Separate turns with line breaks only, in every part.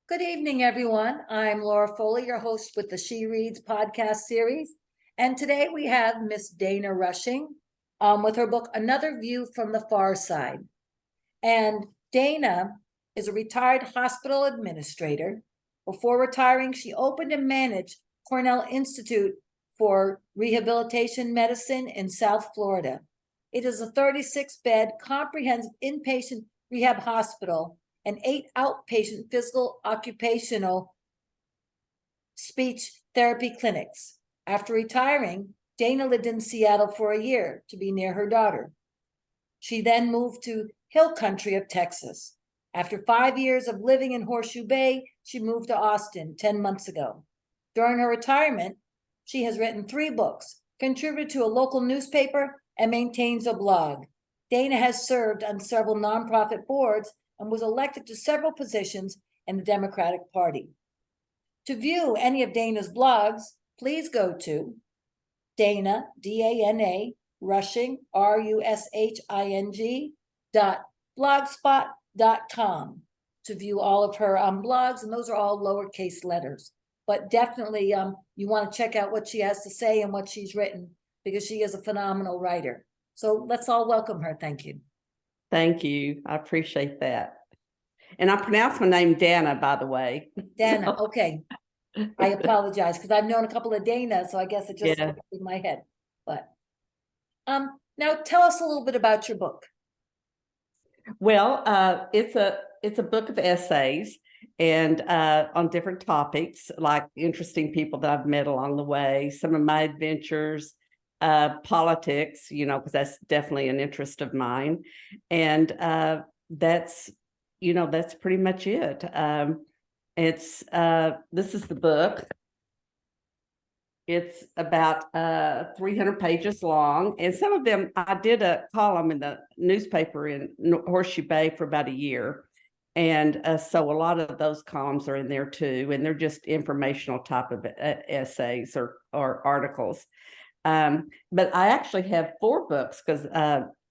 Good evening, everyone. I'm Laura Foley, your host with the She Reads podcast series. And today we have Miss Dana Rushing with her book, Another View from the Far Side. And Dana is a retired hospital administrator. Before retiring, she opened and managed Cornell Institute for Rehabilitation Medicine in South Florida. It is a 36-bed comprehensive inpatient rehab hospital and 8 outpatient physical occupational speech therapy clinics. After retiring, Dana lived in Seattle for a year to be near her daughter. She then moved to Hill Country of Texas. After 5 years of living in Horseshoe Bay, she moved to Austin 10 months ago. During her retirement, she has written 3 books, contributed to a local newspaper, and maintains a blog. Dana has served on several nonprofit boards and was elected to several positions in the Democratic Party. To view any of Dana's blogs, please go to Dana, D-A-N-A, Rushing, R-U-S-H-I-N-G, .blogspot.com to view all of her blogs, and those are all lowercase letters. But definitely you want to check out what she has to say and what she's written, because she is a phenomenal writer. So let's all welcome her. Thank you.
Thank you. I appreciate that. And I pronounced my name Dana, by the way.
Dana, okay. I apologize because I've known a couple of Danas, so I guess it just slipped in my head. But now tell us a little bit about your book.
Well, it's a book of essays and on different topics, like interesting people that I've met along the way, some of my adventures, politics, because that's definitely an interest of mine. And that's pretty much it. This is the book. It's about 300 pages long, and some of them, I did a column in the newspaper in Horseshoe Bay for about a year. And so a lot of those columns are in there too, and they're just informational type of essays or articles. But I actually have 4 books because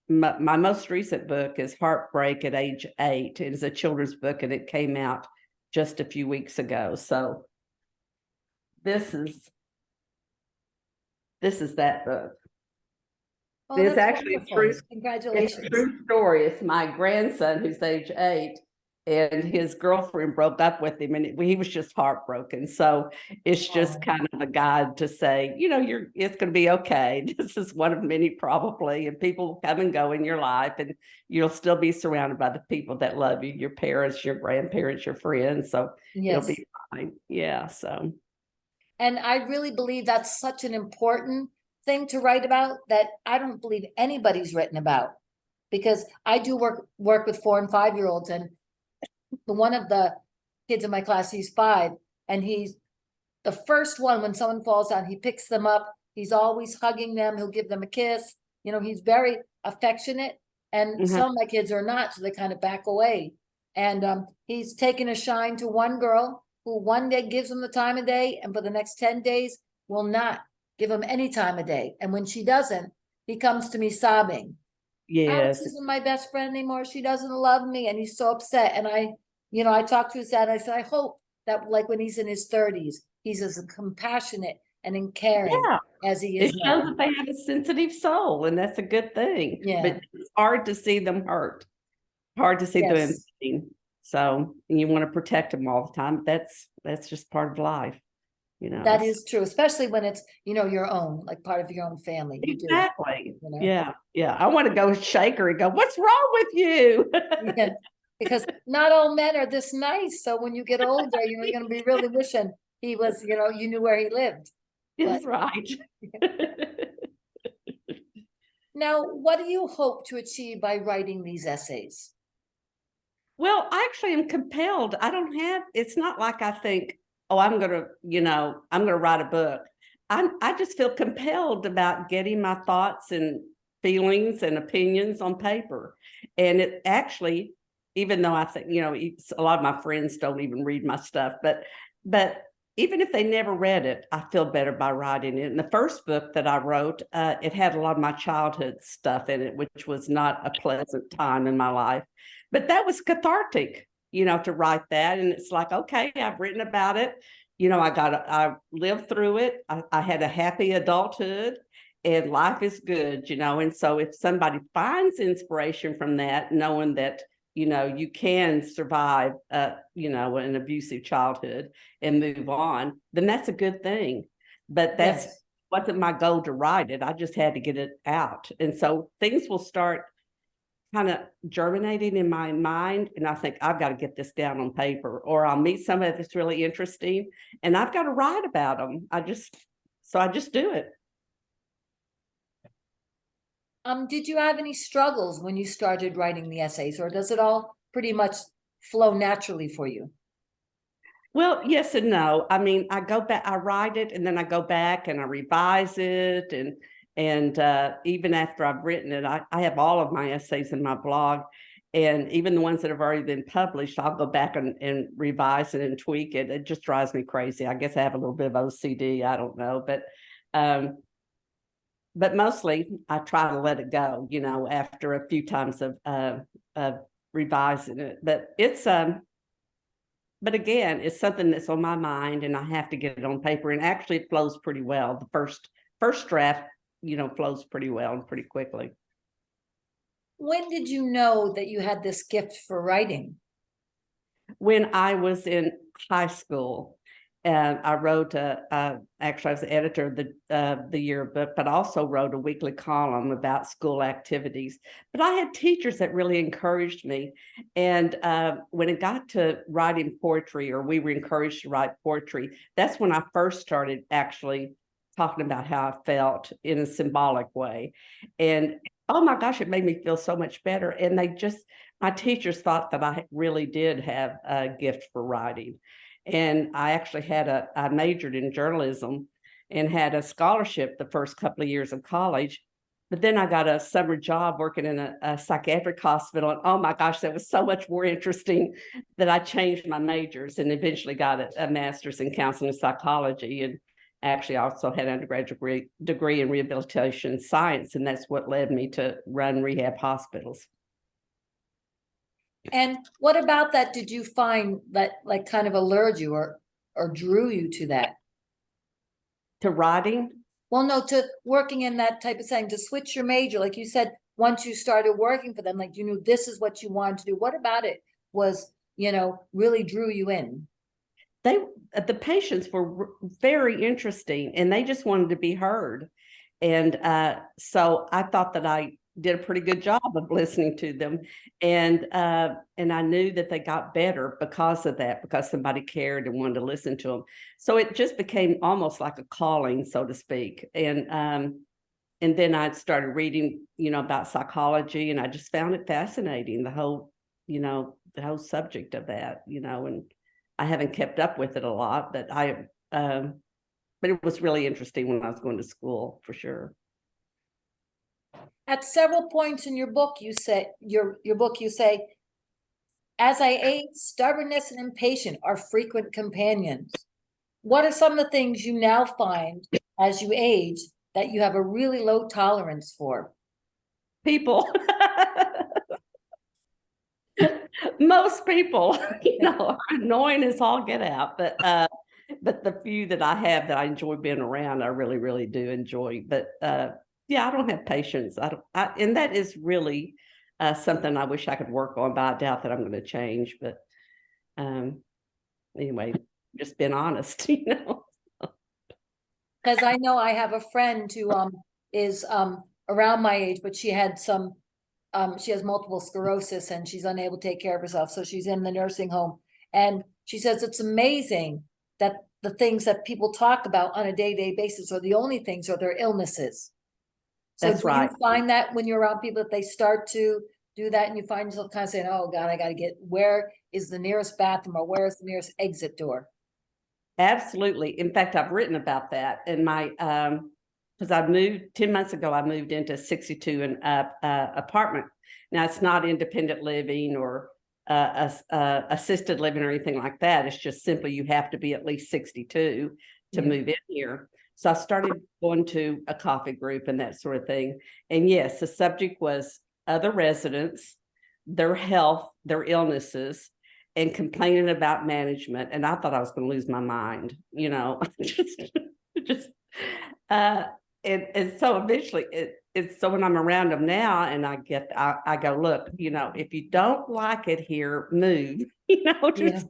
my most recent book is Heartbreak at Age 8. It is a children's book, and it came out just a few weeks ago. So this is that book.
Oh,
it's
that's
actually
wonderful.
a true,
Congratulations.
It's a true story. It's my grandson who's age 8. And his girlfriend broke up with him, and he was just heartbroken. So it's just kind of a guide to say, it's going to be okay. This is one of many probably, and people come and go in your life, and you'll still be surrounded by the people that love you, your parents, your grandparents, your friends. So It'll be fine. Yeah. So.
And I really believe that's such an important thing to write about that I don't believe anybody's written about, because I do work with 4 and 5-year-olds, and one of the kids in my class, he's 5, and he's the first one when someone falls down, he picks them up. He's always hugging them. He'll give them a kiss. He's very affectionate, and some of my kids are not, so they kind of back away. And he's taken a shine to one girl who one day gives him the time of day, and for the next 10 days will not give him any time of day. And when she doesn't, he comes to me sobbing.
Yes.
Alex isn't my best friend anymore. She doesn't love me. And he's so upset. And I talked to his dad. I said, I hope that like when he's in his 30s, he's as compassionate and caring as he is now.
It shows that they have a sensitive soul, and that's a good thing.
Yeah.
But it's hard to see them hurt. Hard to see them in pain. So you want to protect them all the time. That's just part of life.
That is true, especially when it's, your own, like part of your own family.
Exactly. Yeah. I want to go shake her and go, what's wrong with you?
Yeah. Because not all men are this nice. So when you get older, you're going to be really wishing he was, you knew where he lived.
That's right.
Now, what do you hope to achieve by writing these essays?
Well, I actually am compelled. It's not like I think, I'm going to write a book. I just feel compelled about getting my thoughts and feelings and opinions on paper. And it actually, even though I think, a lot of my friends don't even read my stuff, but even if they never read it, I feel better by writing it. And the first book that I wrote, it had a lot of my childhood stuff in it, which was not a pleasant time in my life, but that was cathartic. to write that. And it's like, okay, I've written about it. I lived through it. I had a happy adulthood, and life is good, And so if somebody finds inspiration from that, knowing that, you can survive, an abusive childhood and move on, then that's a good thing. But that's
Yes.
wasn't my goal to write it. I just had to get it out. And so things will start kind of germinating in my mind, and I think I've got to get this down on paper, or I'll meet somebody that's really interesting and I've got to write about them. I just do it.
Did you have any struggles when you started writing the essays, or does it all pretty much flow naturally for you?
Well, yes and no. I mean, I go back, I write it, and then I go back and I revise it, and even after I've written it, I have all of my essays in my blog, and even the ones that have already been published, I'll go back and revise it and tweak it. It just drives me crazy. I guess I have a little bit of OCD. I don't know, but mostly I try to let it go, after a few times of revising it. But again, it's something that's on my mind, and I have to get it on paper. And actually, it flows pretty well. The first draft, flows pretty well and pretty quickly.
When did you know that you had this gift for writing?
When I was in high school, and I wrote actually I was the editor of the yearbook, but I also wrote a weekly column about school activities. But I had teachers that really encouraged me. And when it got to writing poetry, or we were encouraged to write poetry, that's when I first started actually talking about how I felt in a symbolic way. And oh my gosh, it made me feel so much better. And my teachers thought that I really did have a gift for writing. And I actually I majored in journalism and had a scholarship the first couple of years of college. But then I got a summer job working in a psychiatric hospital. And oh my gosh, that was so much more interesting that I changed my majors and eventually got a master's in counseling and psychology. And actually also had an undergraduate degree in rehabilitation science. And that's what led me to run rehab hospitals.
And what about that did you find that like kind of allured you or drew you to that?
To writing?
Well, no, to working in that type of setting, to switch your major. Like you said, once you started working for them, like you knew this is what you wanted to do. What about it was, really drew you in?
The patients were very interesting, and they just wanted to be heard. And so I thought that I did a pretty good job of listening to them, and I knew that they got better because of that, because somebody cared and wanted to listen to them. So it just became almost like a calling, so to speak. And then I started reading, about psychology, and I just found it fascinating, the whole subject of that, and I haven't kept up with it a lot, but but it was really interesting when I was going to school, for sure.
At several points in your book, you say, as I age, stubbornness and impatience are frequent companions. What are some of the things you now find as you age that you have a really low tolerance for?
People. Most people, annoying as all get out, but the few that I have that I enjoy being around, I really, really do enjoy. But yeah, I don't have patience. And that is really something I wish I could work on, but I doubt that I'm going to change. But anyway, just being honest,
Because I know I have a friend who is around my age, but she had she has multiple sclerosis and she's unable to take care of herself. So she's in the nursing home. And she says it's amazing that the things that people talk about on a day-to-day basis are the only things, are their illnesses. So
That's right.
You find that when you're around people that they start to do that, and you find yourself kind of saying, oh God, I got to where is the nearest bathroom, or where is the nearest exit door?
Absolutely. In fact, I've written about that in my, because I moved 10 months ago, I moved into 62 and up apartment. Now it's not independent living or assisted living or anything like that. It's just simply you have to be at least 62 to move in here. So I started going to a coffee group and that sort of thing. And yes, the subject was other residents, their health, their illnesses, and complaining about management. And I thought I was going to lose my mind, just, and so eventually it's so when I'm around them now and I go, look, if you don't like it here, move, just,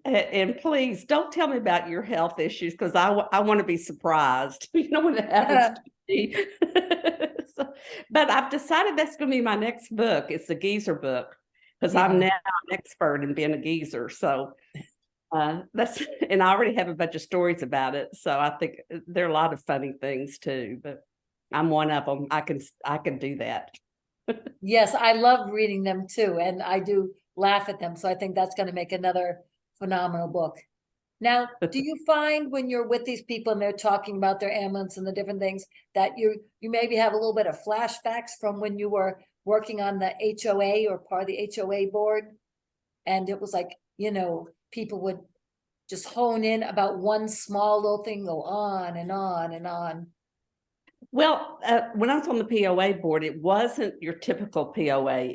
and please don't tell me about your health issues, because I want to be surprised, when it happens to me. But I've decided that's going to be my next book. It's the geezer book, because I'm now an expert in being a geezer. So that's, and I already have a bunch of stories about it. So I think there are a lot of funny things too, but I'm one of them. I can do that.
Yes, I love reading them too, and I do laugh at them. So I think that's going to make another phenomenal book. Now, do you find when you're with these people and they're talking about their ailments and the different things that you maybe have a little bit of flashbacks from when you were working on the HOA or part of the HOA board? And it was like, people would just hone in about one small little thing, go on and on and on.
Well, when I was on the POA board, it wasn't your typical POA.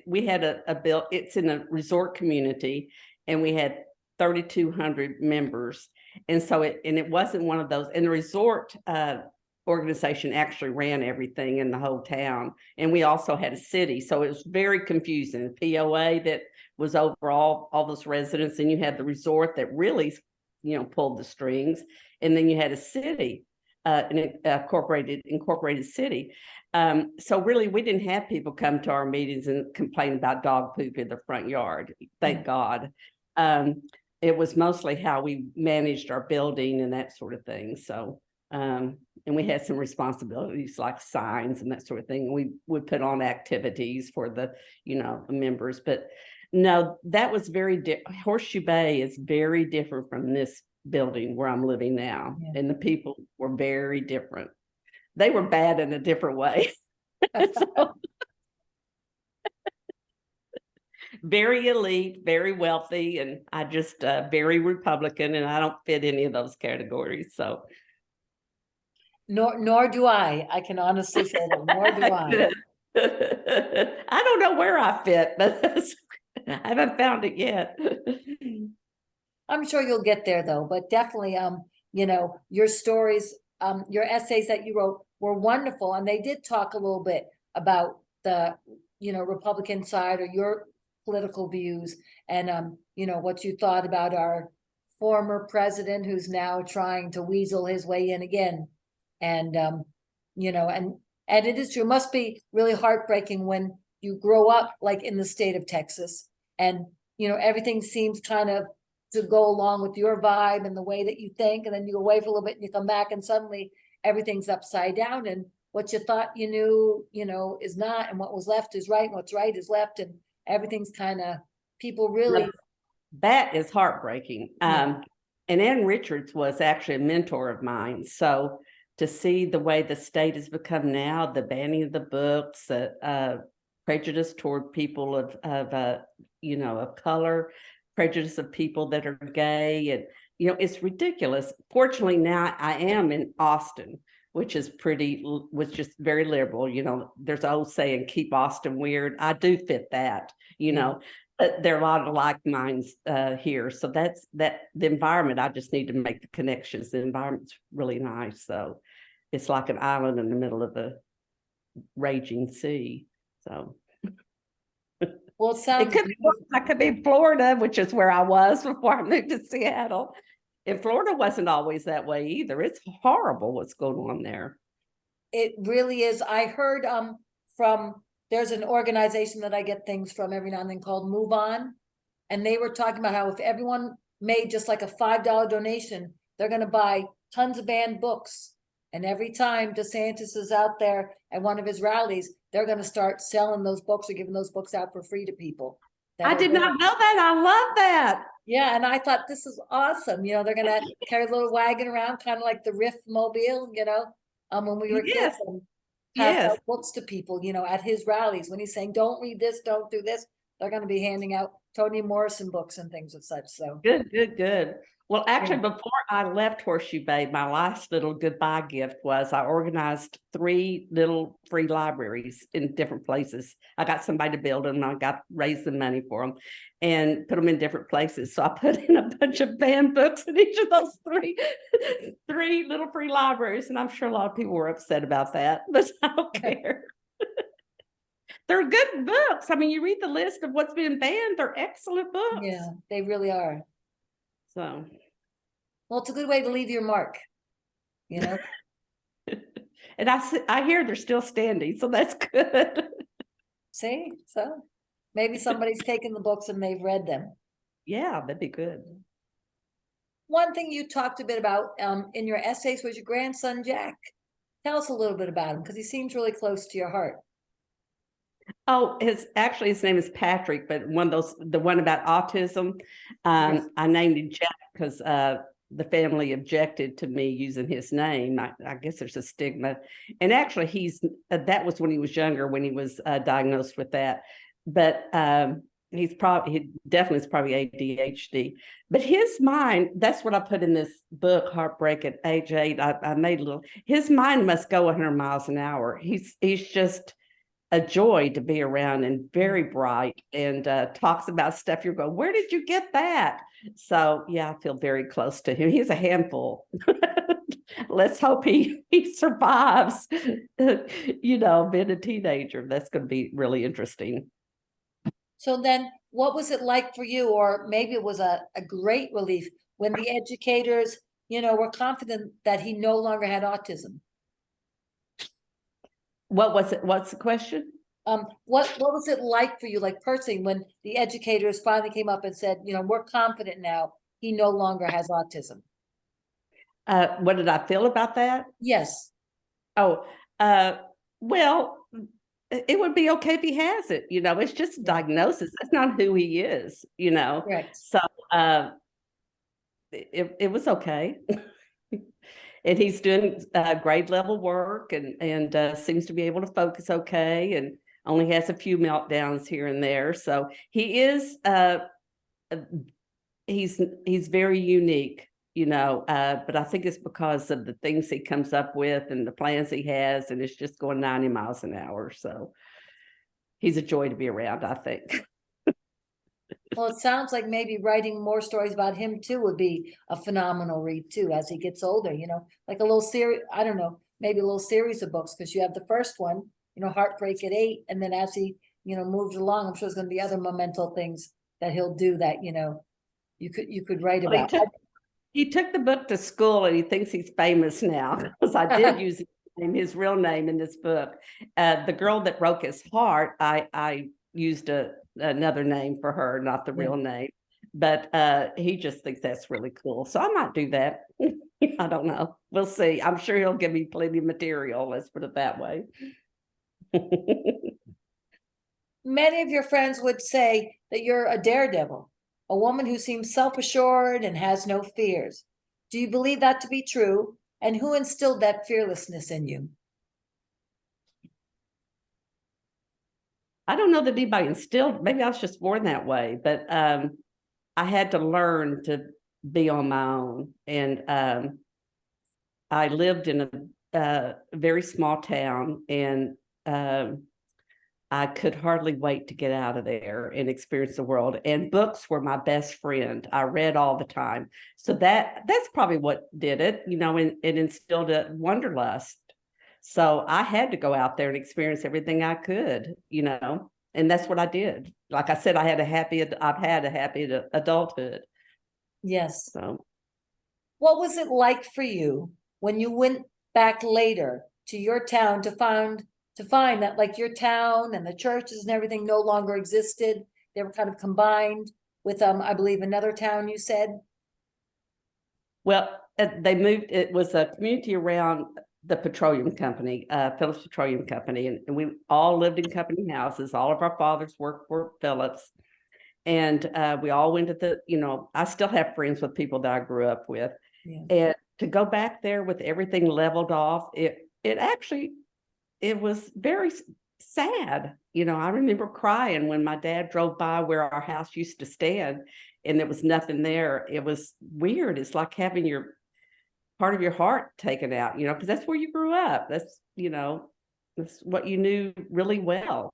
We had a bill, it's in a resort community, and we had 3,200 members. And so it wasn't one of those, and the resort organization actually ran everything in the whole town. And we also had a city. So it was very confusing. POA that was over all those residents, and you had the resort that really, pulled the strings. And then you had a city, an incorporated city. So really, we didn't have people come to our meetings and complain about dog poop in the front yard. Thank God. It was mostly how we managed our building and that sort of thing. So, and we had some responsibilities like signs and that sort of thing. We would put on activities for the, members. But no, that was Horseshoe Bay is very different from this building where I'm living now. Yeah. And the people were very different. They were bad in a different way. So, very elite, very wealthy, and I just very Republican, and I don't fit any of those categories. So,
nor do I. I can honestly say that. Nor do I.
I don't know where I fit, but I haven't found it yet.
I'm sure you'll get there though. But definitely, your stories, your essays that you wrote were wonderful, and they did talk a little bit about the, Republican side or your political views, and what you thought about our former president who's now trying to weasel his way in again. And and it is true, it must be really heartbreaking when you grow up like in the state of Texas, and everything seems kind of to go along with your vibe and the way that you think, and then you go away for a little bit and you come back and suddenly everything's upside down, and what you thought you knew, is not, and what was left is right, and what's right is left, and everything's kind of, people really.
That is heartbreaking. Yeah. And Ann Richards was actually a mentor of mine. So to see the way the state has become now, the banning of the books, prejudice toward people of color, prejudice of people that are gay, and it's ridiculous. Fortunately, now I am in Austin, which is was just very liberal. There's an old saying, keep Austin weird. I do fit that, but there are a lot of like minds here. So that's the environment. I just need to make the connections. The environment's really nice. So it's like an island in the middle of a raging sea. So.
Well,
I could be in Florida, which is where I was before I moved to Seattle. And Florida wasn't always that way either. It's horrible what's going on there.
It really is. I heard there's an organization that I get things from every now and then called Move On. And they were talking about how if everyone made just like a $5 donation, they're going to buy tons of banned books. And every time DeSantis is out there at one of his rallies, they're going to start selling those books or giving those books out for free to people.
I did not know that. I love that.
Yeah, and I thought this is awesome. They're going to carry a little wagon around, kind of like the Riff Mobile, when we were kids, and pass out books to people, at his rallies when he's saying, don't read this, don't do this, They're going to be handing out Toni Morrison books and things of such. So
Good, good, good. Well, actually,
yeah.
before I left Horseshoe Bay, my last little goodbye gift was I organized 3 little free libraries in different places. I got somebody to build them, and I got raised the money for them and put them in different places. So I put in a bunch of banned books in each of those three little free libraries, and I'm sure a lot of people were upset about that, but I don't care. They're good books. I mean, you read the list of what's been banned, they're excellent books.
Yeah, they really are.
So,
well, it's a good way to leave your mark, you know.
and I hear they're still standing, so that's good.
See, so maybe somebody's taken the books and they've read them.
Yeah, that'd be good.
One thing you talked a bit about in your essays was your grandson, Jack. Tell us a little bit about him, because he seems really close to your heart.
Oh, his name is Patrick, but the one about autism,
Yes.
I named him Jack because the family objected to me using his name. I guess there's a stigma, and actually that was when he was younger, when he was diagnosed with that. But he definitely is probably ADHD. But his mind, that's what I put in this book, Heartbreak at age 8. I made a little. His mind must go 100 miles an hour. He's just a joy to be around, and very bright, and talks about stuff you're going, where did you get that? So yeah, I feel very close to him. He's a handful. Let's hope he survives, being a teenager. That's going to be really interesting.
So then what was it like for you, or maybe it was a great relief, when the educators, were confident that he no longer had autism?
What was it? What's the question?
What was it like for you, like personally, when the educators finally came up and said, we're confident now he no longer has autism?
What did I feel about that?
Yes.
Oh, well, it would be okay if he has it. It's just a diagnosis. That's not who he is.
Correct.
So it was okay. And he's doing grade level work, and seems to be able to focus okay, and only has a few meltdowns here and there. So he is he's very unique, but I think it's because of the things he comes up with and the plans he has, and it's just going 90 miles an hour. So he's a joy to be around, I think.
Well, it sounds like maybe writing more stories about him too would be a phenomenal read too, as he gets older, like a little series, I don't know, maybe a little series of books, because you have the first one, Heartbreak at 8, and then as he, moves along, I'm sure there's going to be other memento things that he'll do that, you could write
Well,
about.
he took the book to school, and he thinks he's famous now, because I did use his real name in this book. The girl that broke his heart, I used another name for her, not the real name, but he just thinks that's really cool. So I might do that. I don't know. We'll see. I'm sure he'll give me plenty of material. Let's put it that way.
Many of your friends would say that you're a daredevil, a woman who seems self-assured and has no fears. Do you believe that to be true? And who instilled that fearlessness in you?
I don't know that anybody instilled, maybe I was just born that way, but I had to learn to be on my own. And I lived in a very small town, and I could hardly wait to get out of there and experience the world. And books were my best friend. I read all the time. So that's probably what did it, and it instilled a wanderlust. So I had to go out there and experience everything I could, and that's what I did. Like I said, I've had a happy adulthood.
Yes.
So
What was it like for you when you went back later to your town to find that, like, your town and the churches and everything no longer existed? They were kind of combined with I believe another town, you said?
Well, they moved. It was a community around the petroleum company, Phillips Petroleum Company, and we all lived in company houses. All of our fathers worked for Phillips, and we all went to the. I still have friends with people that I grew up with, and to go back there with everything leveled off, it was very sad. I remember crying when my dad drove by where our house used to stand and there was nothing there. It was weird. It's like having your part of your heart taken out, because that's where you grew up. That's what you knew really well.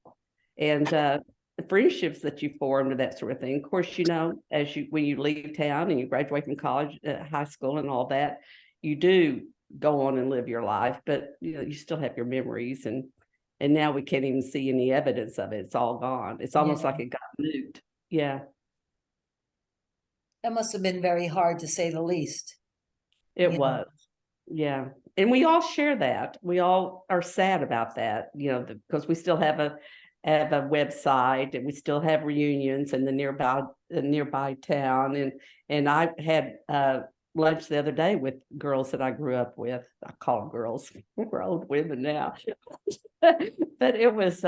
And the friendships that you formed and that sort of thing. Of course, when you leave town and you graduate from college, high school and all that, you do go on and live your life, but you still have your memories, and now we can't even see any evidence of it. It's all gone. It's almost like it got nuked. Yeah.
That must have been very hard, to say the least.
It was. Yeah. And we all share that. We all are sad about that, because we still have a website, and we still have reunions in the nearby town. And I had lunch the other day with girls that I grew up with. I call them girls. We're old women now. But it was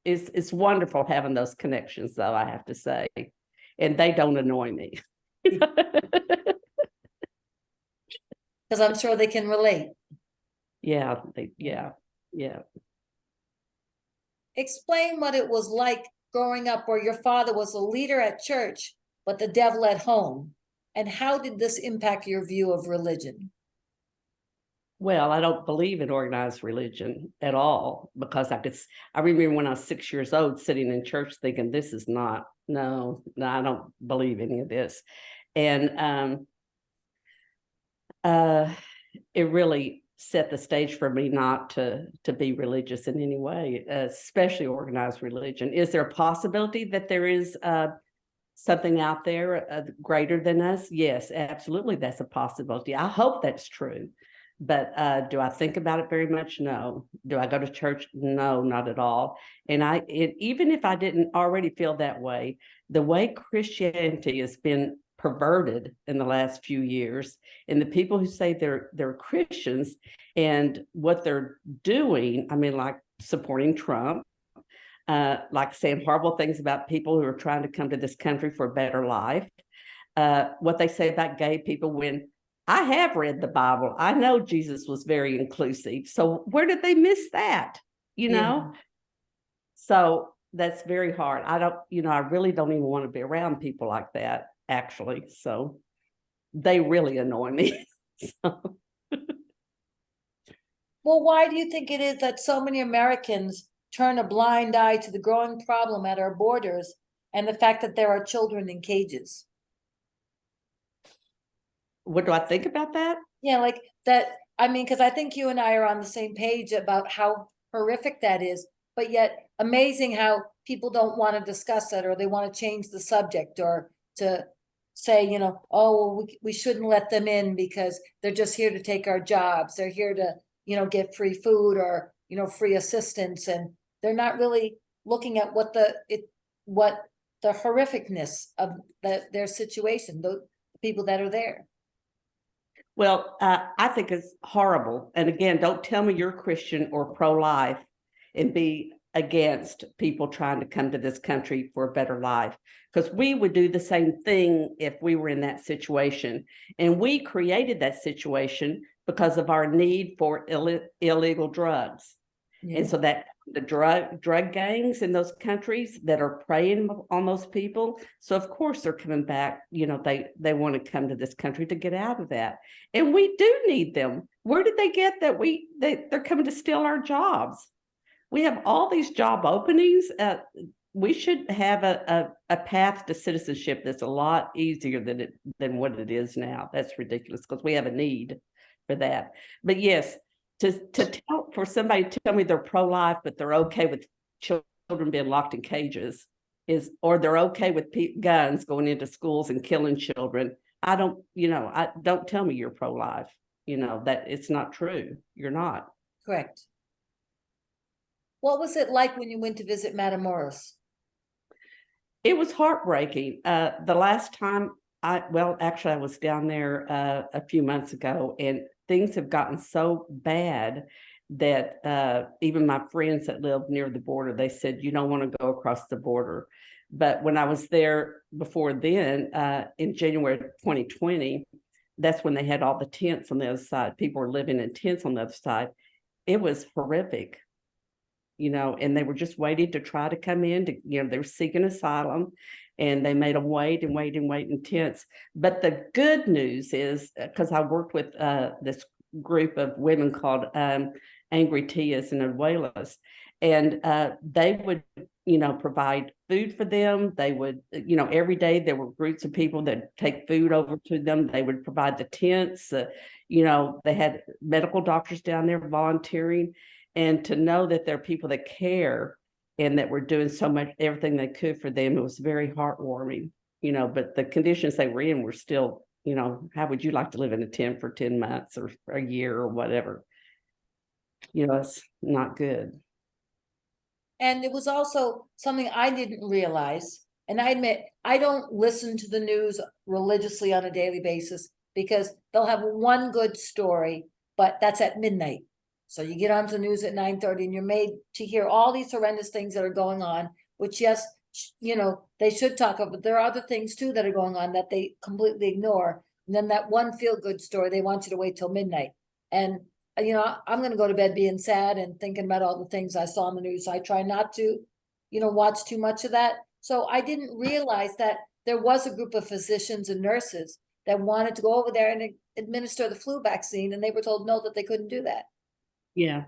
it's wonderful having those connections, though, I have to say. And they don't annoy me.
Because I'm sure they can relate.
Yeah.
Explain what it was like growing up where your father was a leader at church, but the devil at home. And how did this impact your view of religion?
Well, I don't believe in organized religion at all, because I remember when I was 6 years old sitting in church thinking, this is not, no, I don't believe any of this. And it really set the stage for me not to be religious in any way, especially organized religion. Is there a possibility that there is something out there greater than us? Yes, absolutely, that's a possibility. I hope that's true. But do I think about it very much? No. Do I go to church? No, not at all. And even if I didn't already feel that way, the way Christianity has been perverted in the last few years, and the people who say they're Christians and what they're doing, I mean, like supporting Trump, like saying horrible things about people who are trying to come to this country for a better life, what they say about gay people, when I have read the Bible. I know Jesus was very inclusive. So where did they miss that? So that's very hard. I really don't even want to be around people like that, actually. So they really annoy me. So.
Well, why do you think it is that so many Americans turn a blind eye to the growing problem at our borders and the fact that there are children in cages?
What do I think about that?
Yeah, like that. I mean, because I think you and I are on the same page about how horrific that is, but yet amazing how people don't want to discuss it, or they want to change the subject, or to say, oh, well, we shouldn't let them in because they're just here to take our jobs. They're here to, get free food or, free assistance. And they're not really looking at what the horrificness of their situation, the people that are there.
Well, I think it's horrible. And again, don't tell me you're Christian or pro-life and be against people trying to come to this country for a better life, because we would do the same thing if we were in that situation. And we created that situation because of our need for illegal drugs. Yeah. And so that the drug gangs in those countries that are preying on those people. So of course they're coming back, they want to come to this country to get out of that. And we do need them. Where did they get that they're coming to steal our jobs? We have all these job openings. We should have a path to citizenship that's a lot easier than what it is now. That's ridiculous, because we have a need for that. But yes, for somebody to tell me they're pro-life, but they're okay with children being locked in cages, or they're okay with guns going into schools and killing children. I don't tell me you're pro-life. That it's not true. You're not.
Correct. What was it like when you went to visit Matamoros?
It was heartbreaking. The last time I was down there a few months ago, and things have gotten so bad that even my friends that live near the border, they said, you don't want to go across the border. But when I was there before then, in January 2020, that's when they had all the tents on the other side. People were living in tents on the other side. It was horrific. and they were just waiting to try to come in to, they were seeking asylum, and they made them wait and wait and wait in tents. But the good news is, because I worked with this group of women called Angry Tias and Abuelas, and they would, provide food for them. They would, every day there were groups of people that take food over to them. They would provide the tents. They had medical doctors down there volunteering, and to know that there are people that care and that were doing so much, everything they could for them, it was very heartwarming. But the conditions they were in were still, how would you like to live in a tent for 10 months or a year or whatever? It's not good.
And it was also something I didn't realize. And I admit, I don't listen to the news religiously on a daily basis, because they'll have one good story, but that's at midnight. So you get onto the news at 9:30 and you're made to hear all these horrendous things that are going on, which, yes, they should talk about, but there are other things too that are going on that they completely ignore. And then that one feel-good story, they want you to wait till midnight. And I'm going to go to bed being sad and thinking about all the things I saw in the news. So I try not to, watch too much of that. So I didn't realize that there was a group of physicians and nurses that wanted to go over there and administer the flu vaccine, and they were told no, that they couldn't do that.
Yeah.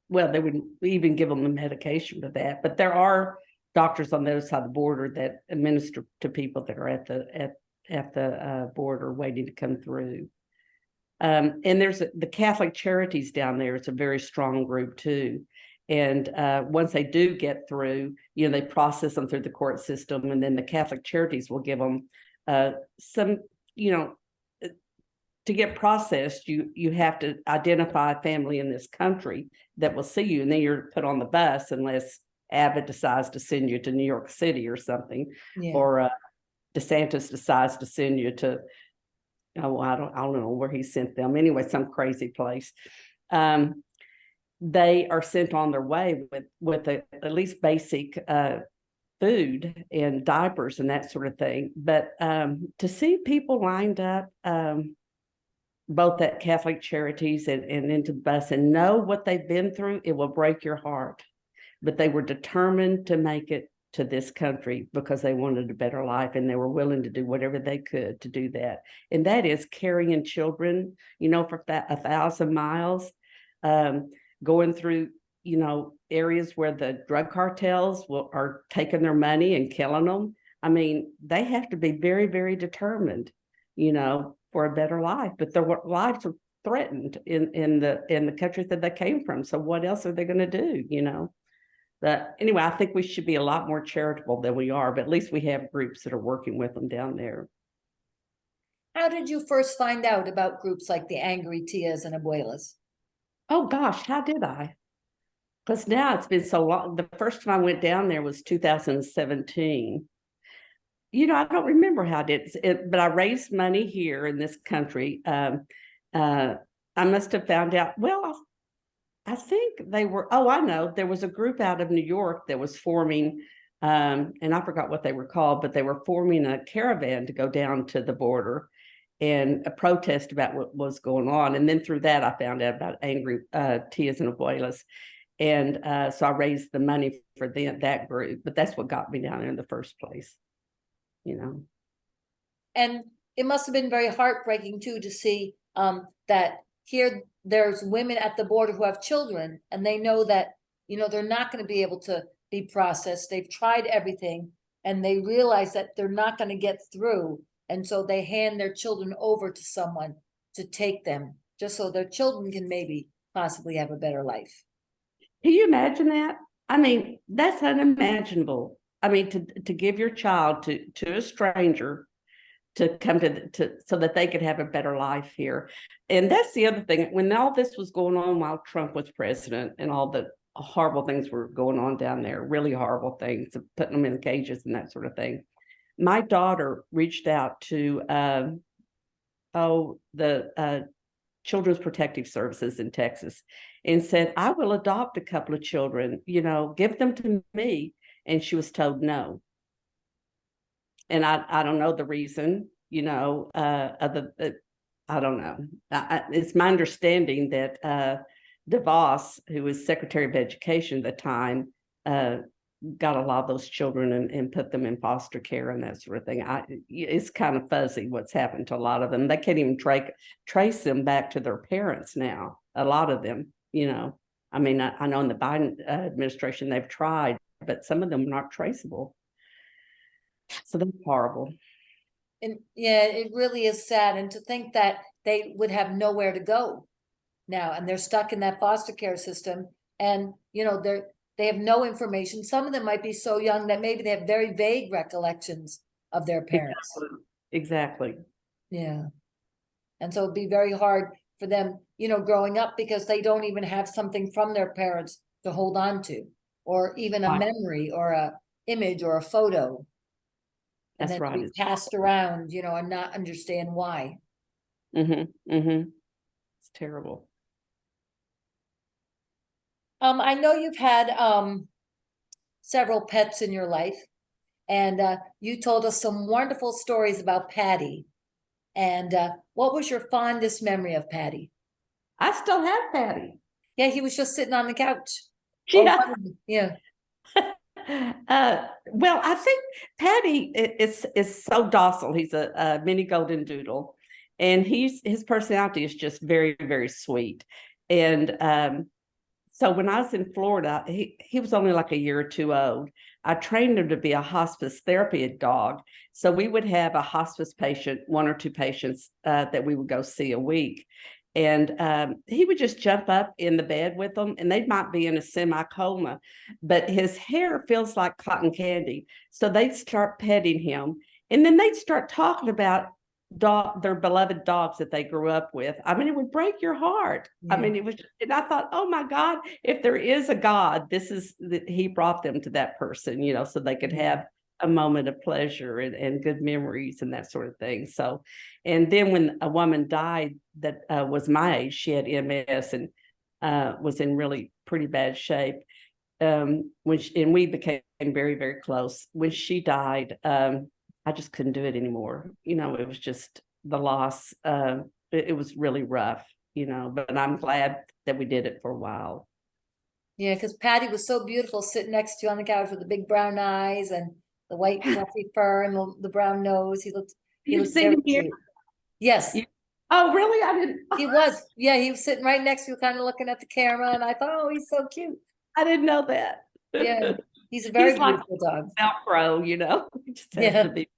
Well, they wouldn't even give them the medication for that. But there are doctors on the other side of the border that administer to people that are at the border waiting to come through. And there's the Catholic Charities down there. It's a very strong group too. And once they do get through, they process them through the court system, and then the Catholic Charities will give them some, to get processed, you have to identify a family in this country that will see you, and then you're put on the bus unless Abbott decides to send you to New York City or something, or DeSantis decides to send you to, I don't know where he sent them. Anyway, some crazy place. They are sent on their way with at least basic food and diapers and that sort of thing. But to see people lined up, both at Catholic Charities and into the bus, and know what they've been through, it will break your heart. But they were determined to make it to this country because they wanted a better life, and they were willing to do whatever they could to do that. And that is carrying children, for 1,000 miles, going through, areas where the drug cartels are taking their money and killing them. I mean, they have to be very, very determined, for a better life, but their lives are threatened in the countries that they came from. So what else are they going to do, But anyway, I think we should be a lot more charitable than we are, but at least we have groups that are working with them down there.
How did you first find out about groups like the Angry Tias and Abuelas?
Oh gosh, how did I? Because now it's been so long. The first time I went down there was 2017. I don't remember how I did it, but I raised money here in this country. I must have found out, well, I think they were, I know, there was a group out of New York that was forming, and I forgot what they were called, but they were forming a caravan to go down to the border and protest about what was going on. And then through that, I found out about Angry Tias and Abuelas. And so I raised the money for that group, but that's what got me down there in the first place.
And it must have been very heartbreaking too to see that here there's women at the border who have children, and they know that they're not going to be able to be processed. They've tried everything, and they realize that they're not going to get through, and so they hand their children over to someone to take them, just so their children can maybe possibly have a better life.
Can you imagine that? I mean, that's unimaginable. I mean, to give your child to a stranger to come to so that they could have a better life here. And that's the other thing. When all this was going on while Trump was president, and all the horrible things were going on down there, really horrible things, putting them in cages and that sort of thing, my daughter reached out to the Children's Protective Services in Texas and said, I will adopt a couple of children, give them to me. And she was told no. And I don't know the reason, I don't know. It's my understanding that DeVos, who was Secretary of Education at the time, got a lot of those children and put them in foster care and that sort of thing. It's kind of fuzzy what's happened to a lot of them. They can't even trace them back to their parents now. A lot of them, I mean, I know in the Biden administration they've tried, but some of them are not traceable. So that's horrible.
And yeah, it really is sad. And to think that they would have nowhere to go now, and they're stuck in that foster care system, and they have no information. Some of them might be so young that maybe they have very vague recollections of their parents.
Exactly.
Yeah. And so it'd be very hard for them, growing up, because they don't even have something from their parents to hold on to, or even a memory or a image or a photo. And
That's
then
right.
be passed around, and not understand why.
It's terrible.
I know you've had several pets in your life, and you told us some wonderful stories about Patty. And what was your fondest memory of Patty?
I still have Patty.
Yeah, he was just sitting on the couch.
Yeah.
Yeah.
Well, I think Patty is so docile. He's a mini golden doodle, and his personality is just very, very sweet. And so when I was in Florida, he was only like a year or two old. I trained him to be a hospice therapy dog. So we would have a hospice patient, one or two patients that we would go see a week. And he would just jump up in the bed with them, and they might be in a semi-coma, but his hair feels like cotton candy. So they'd start petting him, and then they'd start talking about their beloved dogs that they grew up with. I mean, it would break your heart.
Yeah.
I mean, it was, and I thought, oh my God, if there is a God, he brought them to that person, so they could have a moment of pleasure and good memories and that sort of thing. So, and then when a woman died that was my age, she had MS and was in really pretty bad shape. And we became very, very close. When she died, I just couldn't do it anymore. It was just the loss. It was really rough, but I'm glad that we did it for a while.
Yeah, because Patty was so beautiful sitting next to you on the couch with the big brown eyes and the white fluffy fur and the brown nose. He looked very cute. Yes.
Oh, really? I didn't.
He was. Yeah, he was sitting right next to you, kind of looking at the camera, and I thought, oh, he's so cute.
I didn't know that.
Yeah, he's a very beautiful dog.
Velcro, he just has
Yeah.
to be.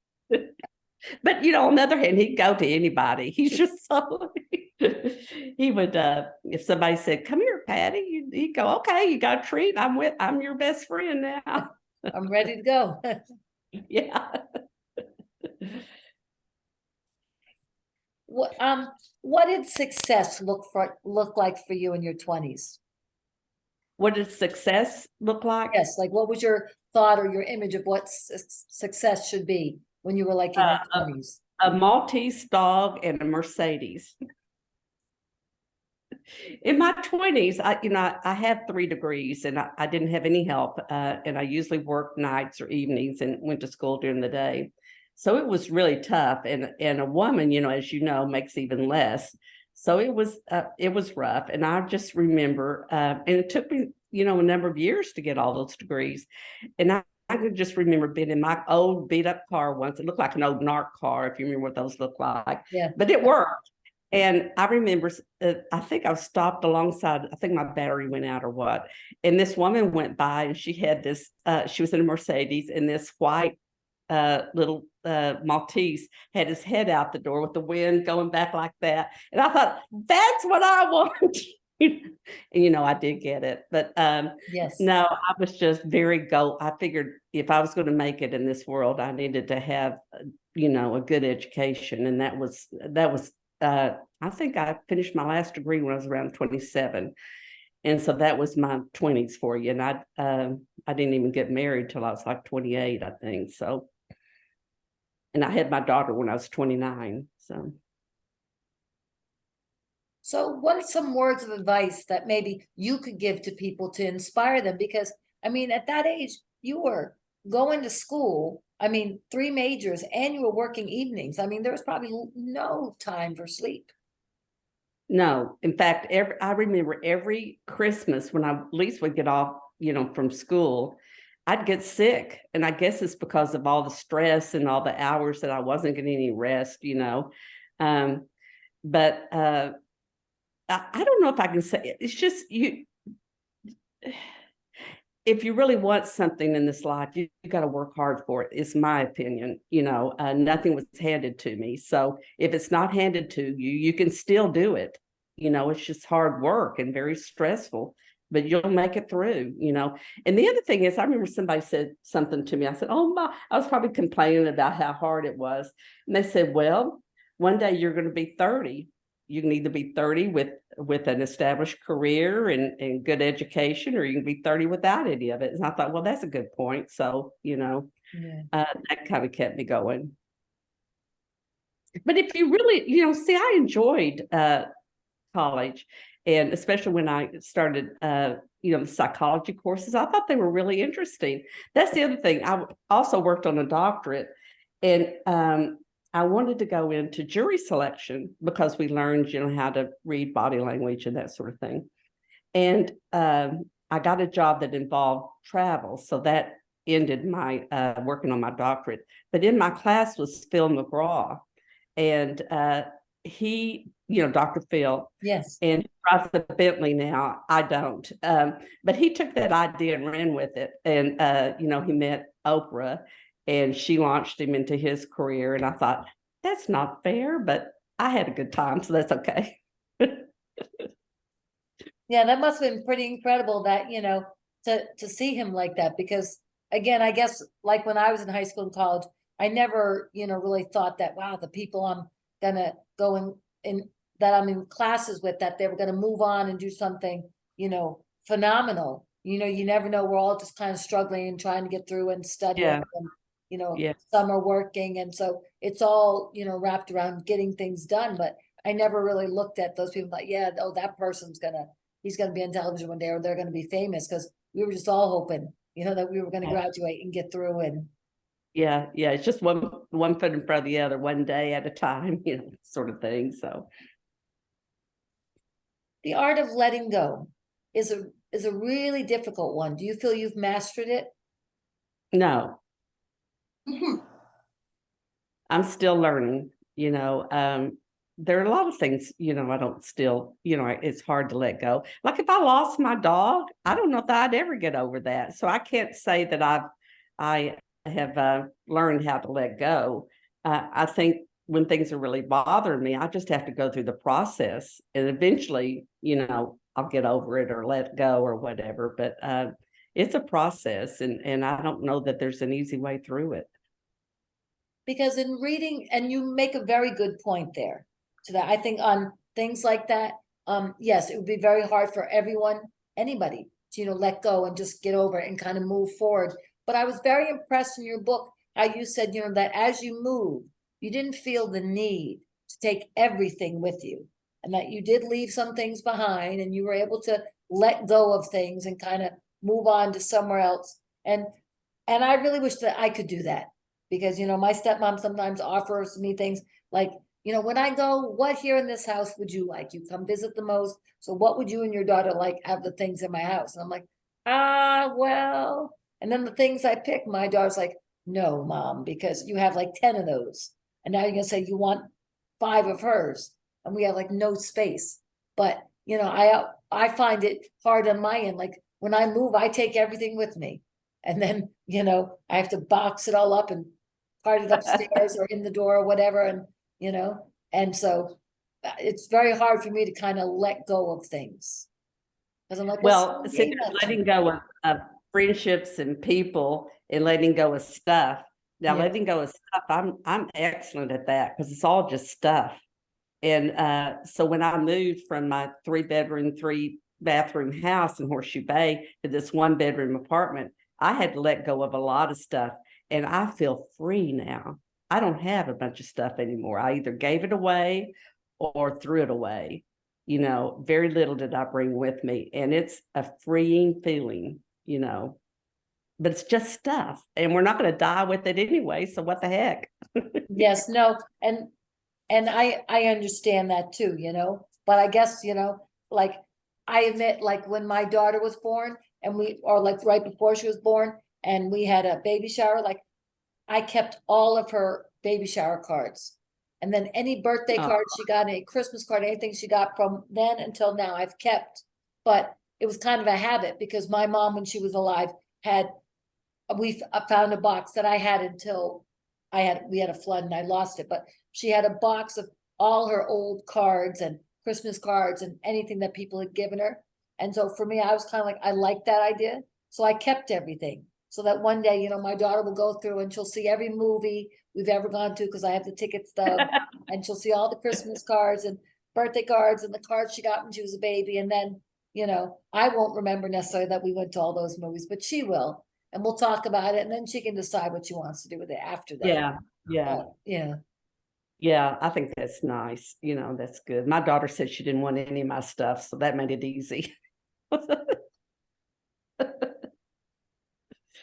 But on the other hand, he'd go to anybody. He's just so he would if somebody said, "Come here, Patty," he'd go, "Okay, you got a treat. I'm your best friend now.
I'm ready to go."
Yeah.
What did success look like for you in your 20s?
What does success look like?
Yes, like what was your thought or your image of what success should be when you were like in your 20s?
A Maltese dog and a Mercedes. In my 20s, I have 3 degrees, and I didn't have any help, and I usually worked nights or evenings and went to school during the day. So it was really tough, and a woman, as makes even less. So it was rough, and I just remember, and it took me, a number of years to get all those degrees, and I could just remember being in my old beat up car once. It looked like an old NARC car, if you remember what those look like.
Yeah.
But it worked. And I remember, I think I was stopped alongside, I think my battery went out or what. And this woman went by, and she had this, she was in a Mercedes, and this white little Maltese had his head out the door with the wind going back like that. And I thought, that's what I want. And I did get it. But
yes,
no, I was just very I figured if I was going to make it in this world, I needed to have, a good education. And that was I think I finished my last degree when I was around 27. And so that was my 20s for you. And I didn't even get married till I was like 28, I think. So, and I had my daughter when I was 29.
So what are some words of advice that maybe you could give to people to inspire them? Because, I mean, at that age, you were going to school, 3 majors, and you were working evenings. There was probably no time for sleep.
No, in fact, I remember every Christmas when I at least would get off, from school, I'd get sick. And I guess it's because of all the stress and all the hours that I wasn't getting any rest. Um, but I don't know if I can say it. It's just if you really want something in this life, you got to work hard for it. It's my opinion. Nothing was handed to me. So if it's not handed to you, you can still do it. It's just hard work and very stressful, but you'll make it through. And the other thing is, I remember somebody said something to me. I said, oh my, I was probably complaining about how hard it was. And they said, well, one day you're going to be 30. You can either be 30 with an established career and good education, or you can be 30 without any of it. And I thought, well, that's a good point. So, that kind of kept me going. But if you really, see, I enjoyed college, and especially when I started, the psychology courses, I thought they were really interesting. That's the other thing. I also worked on a doctorate, and I wanted to go into jury selection because we learned, how to read body language and that sort of thing. And I got a job that involved travel. So that ended my working on my doctorate. But in my class was Phil McGraw. And he, Dr. Phil.
Yes.
And he drives a Bentley now. I don't. But he took that idea and ran with it. And, he met Oprah, and she launched him into his career. And I thought, that's not fair, but I had a good time, so that's okay.
Yeah, that must have been pretty incredible that, to see him like that, because again, I guess like when I was in high school and college, I never, really thought that, wow, the people I'm gonna go in that I'm in classes with, that they were gonna move on and do something, phenomenal. You never know. We're all just kind of struggling and trying to get through and studying.
Yeah.
And,
Yeah.
some are working. And so it's all, wrapped around getting things done. But I never really looked at those people like, yeah, oh, that person's he's gonna be on television one day, or they're gonna be famous, because we were just all hoping, that we were gonna graduate and get through. And
yeah, it's just one foot in front of the other, one day at a time, sort of thing. So
the art of letting go is a really difficult one. Do you feel you've mastered it?
no. I'm still learning. There are a lot of things, I don't still, it's hard to let go. Like if I lost my dog, I don't know if I'd ever get over that. So I can't say that I have learned how to let go. I think when things are really bothering me, I just have to go through the process, and eventually, I'll get over it or let go or whatever. But it's a process, and I don't know that there's an easy way through it.
Because in reading, and you make a very good point there, to that, I think on things like that, yes, it would be very hard for anybody to, let go and just get over it and kind of move forward. But I was very impressed in your book how you said, that as you move, you didn't feel the need to take everything with you, and that you did leave some things behind, and you were able to let go of things and kind of move on to somewhere else. And I really wish that I could do that, because, my stepmom sometimes offers me things like, when I go, what here in this house would you like? You come visit the most. So what would you and your daughter like have the things in my house? And I'm like, well, and then the things I pick, my daughter's like, no, Mom, because you have like 10 of those. And now you're going to say you want 5 of hers. And we have like no space. But, I find it hard on my end. Like when I move, I take everything with me. And then, I have to box it all up and part it upstairs or in the door or whatever. And, and so it's very hard for me to kind of let go of things. Because I'm like,
well, see, letting go of friendships and people, and letting go of stuff. Now, letting go of stuff, I'm excellent at that, because it's all just stuff. And so when I moved from my 3-bedroom, 3-bathroom house in Horseshoe Bay to this 1-bedroom apartment, I had to let go of a lot of stuff, and I feel free now. I don't have a bunch of stuff anymore. I either gave it away or threw it away. Very little did I bring with me, and it's a freeing feeling, but it's just stuff, and we're not going to die with it anyway. So what the heck?
Yes, no. And I understand that too, But I guess, like, I admit, like when my daughter was born or like right before she was born and we had a baby shower, like I kept all of her baby shower cards. And then any birthday
Oh.
card she got, any Christmas card, anything she got from then until now, I've kept. But it was kind of a habit because my mom, when she was alive, we found a box that I had until we had a flood and I lost it. But she had a box of all her old cards and Christmas cards and anything that people had given her. And so for me, I was kind of like, I like that idea. So I kept everything so that one day, my daughter will go through and she'll see every movie we've ever gone to because I have the ticket stub, and she'll see all the Christmas cards and birthday cards and the cards she got when she was a baby. And then, I won't remember necessarily that we went to all those movies, but she will. And we'll talk about it, and then she can decide what she wants to do with it after that.
Yeah, yeah.
Yeah.
Yeah, I think that's nice. That's good. My daughter said she didn't want any of my stuff, so that made it easy.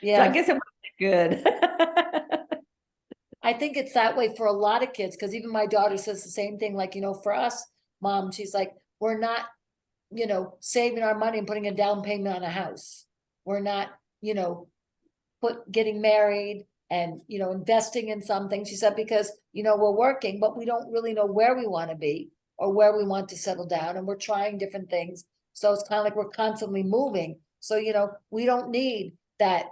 So I guess it was good.
I think it's that way for a lot of kids, because even my daughter says the same thing. Like, for us, mom, she's like, we're not, saving our money and putting a down payment on a house. We're not, getting married and, investing in something. She said, because, we're working, but we don't really know where we want to be or where we want to settle down. And we're trying different things. So it's kind of like we're constantly moving. So, we don't need that,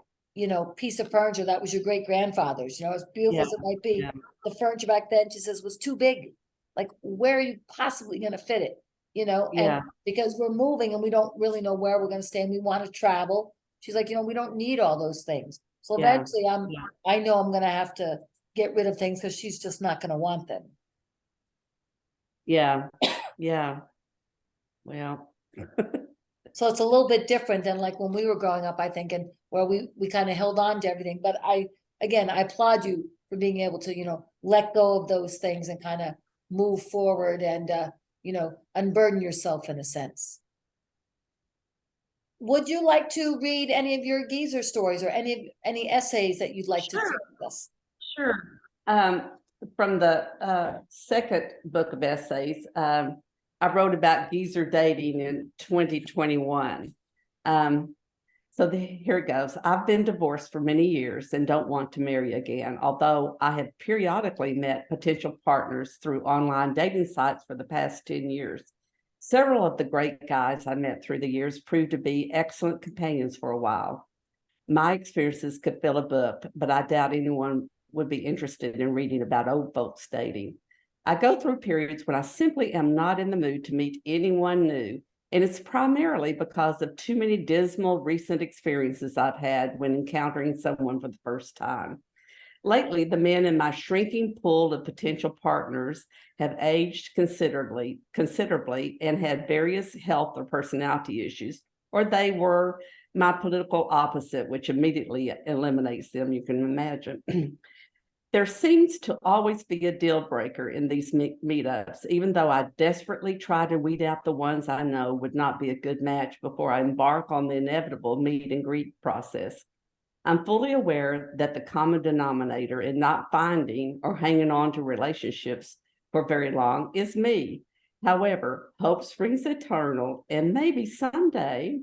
piece of furniture that was your great grandfather's, as beautiful as it might be.
Yeah.
The furniture back then, she says, was too big. Like, where are you possibly going to fit it? And because we're moving and we don't really know where we're going to stay and we want to travel. She's like, we don't need all those things. So eventually I know I'm going to have to get rid of things because she's just not going to want them.
Yeah. Yeah. Well.
So it's a little bit different than like when we were growing up, I think, and where we kind of held on to everything. But I applaud you for being able to, let go of those things and kind of move forward and, unburden yourself in a sense. Would you like to read any of your geezer stories or any essays that you'd like to share with us?
Sure. From the second book of essays, I wrote about geezer dating in 2021. Here it goes. I've been divorced for many years and don't want to marry again, although I have periodically met potential partners through online dating sites for the past 10 years. Several of the great guys I met through the years proved to be excellent companions for a while. My experiences could fill a book, but I doubt anyone would be interested in reading about old folks dating. I go through periods when I simply am not in the mood to meet anyone new, and it's primarily because of too many dismal recent experiences I've had when encountering someone for the first time. Lately, the men in my shrinking pool of potential partners have aged considerably and had various health or personality issues, or they were my political opposite, which immediately eliminates them, you can imagine. There seems to always be a deal breaker in these meetups, even though I desperately try to weed out the ones I know would not be a good match before I embark on the inevitable meet and greet process. I'm fully aware that the common denominator in not finding or hanging on to relationships for very long is me. However, hope springs eternal, and maybe someday,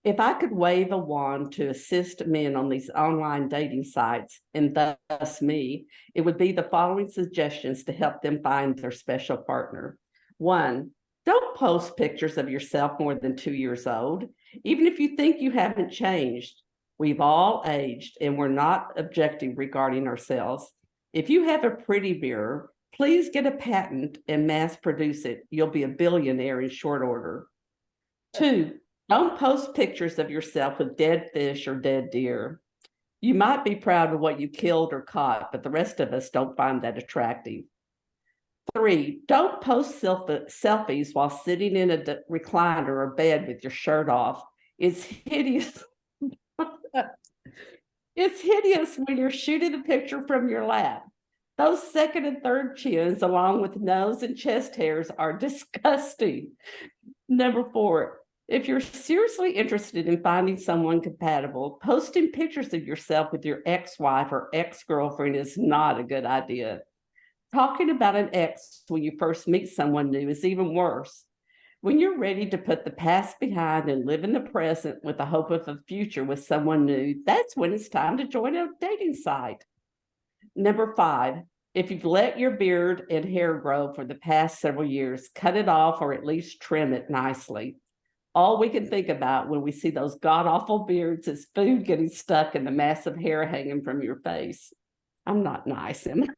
if I could wave a wand to assist men on these online dating sites, and thus me, it would be the following suggestions to help them find their special partner. 1, don't post pictures of yourself more than 2 years old, even if you think you haven't changed. We've all aged, and we're not objective regarding ourselves. If you have a pretty mirror, please get a patent and mass produce it. You'll be a billionaire in short order. 2, don't post pictures of yourself with dead fish or dead deer. You might be proud of what you killed or caught, but the rest of us don't find that attractive. 3, don't post selfies while sitting in a recliner or bed with your shirt off. It's hideous. It's hideous when you're shooting a picture from your lap. Those second and third chins, along with nose and chest hairs, are disgusting. Number 4, if you're seriously interested in finding someone compatible, posting pictures of yourself with your ex-wife or ex-girlfriend is not a good idea. Talking about an ex when you first meet someone new is even worse. When you're ready to put the past behind and live in the present with the hope of a future with someone new, that's when it's time to join a dating site. Number 5, if you've let your beard and hair grow for the past several years, cut it off or at least trim it nicely. All we can think about when we see those god-awful beards is food getting stuck in the massive hair hanging from your face. I'm not nice, am I?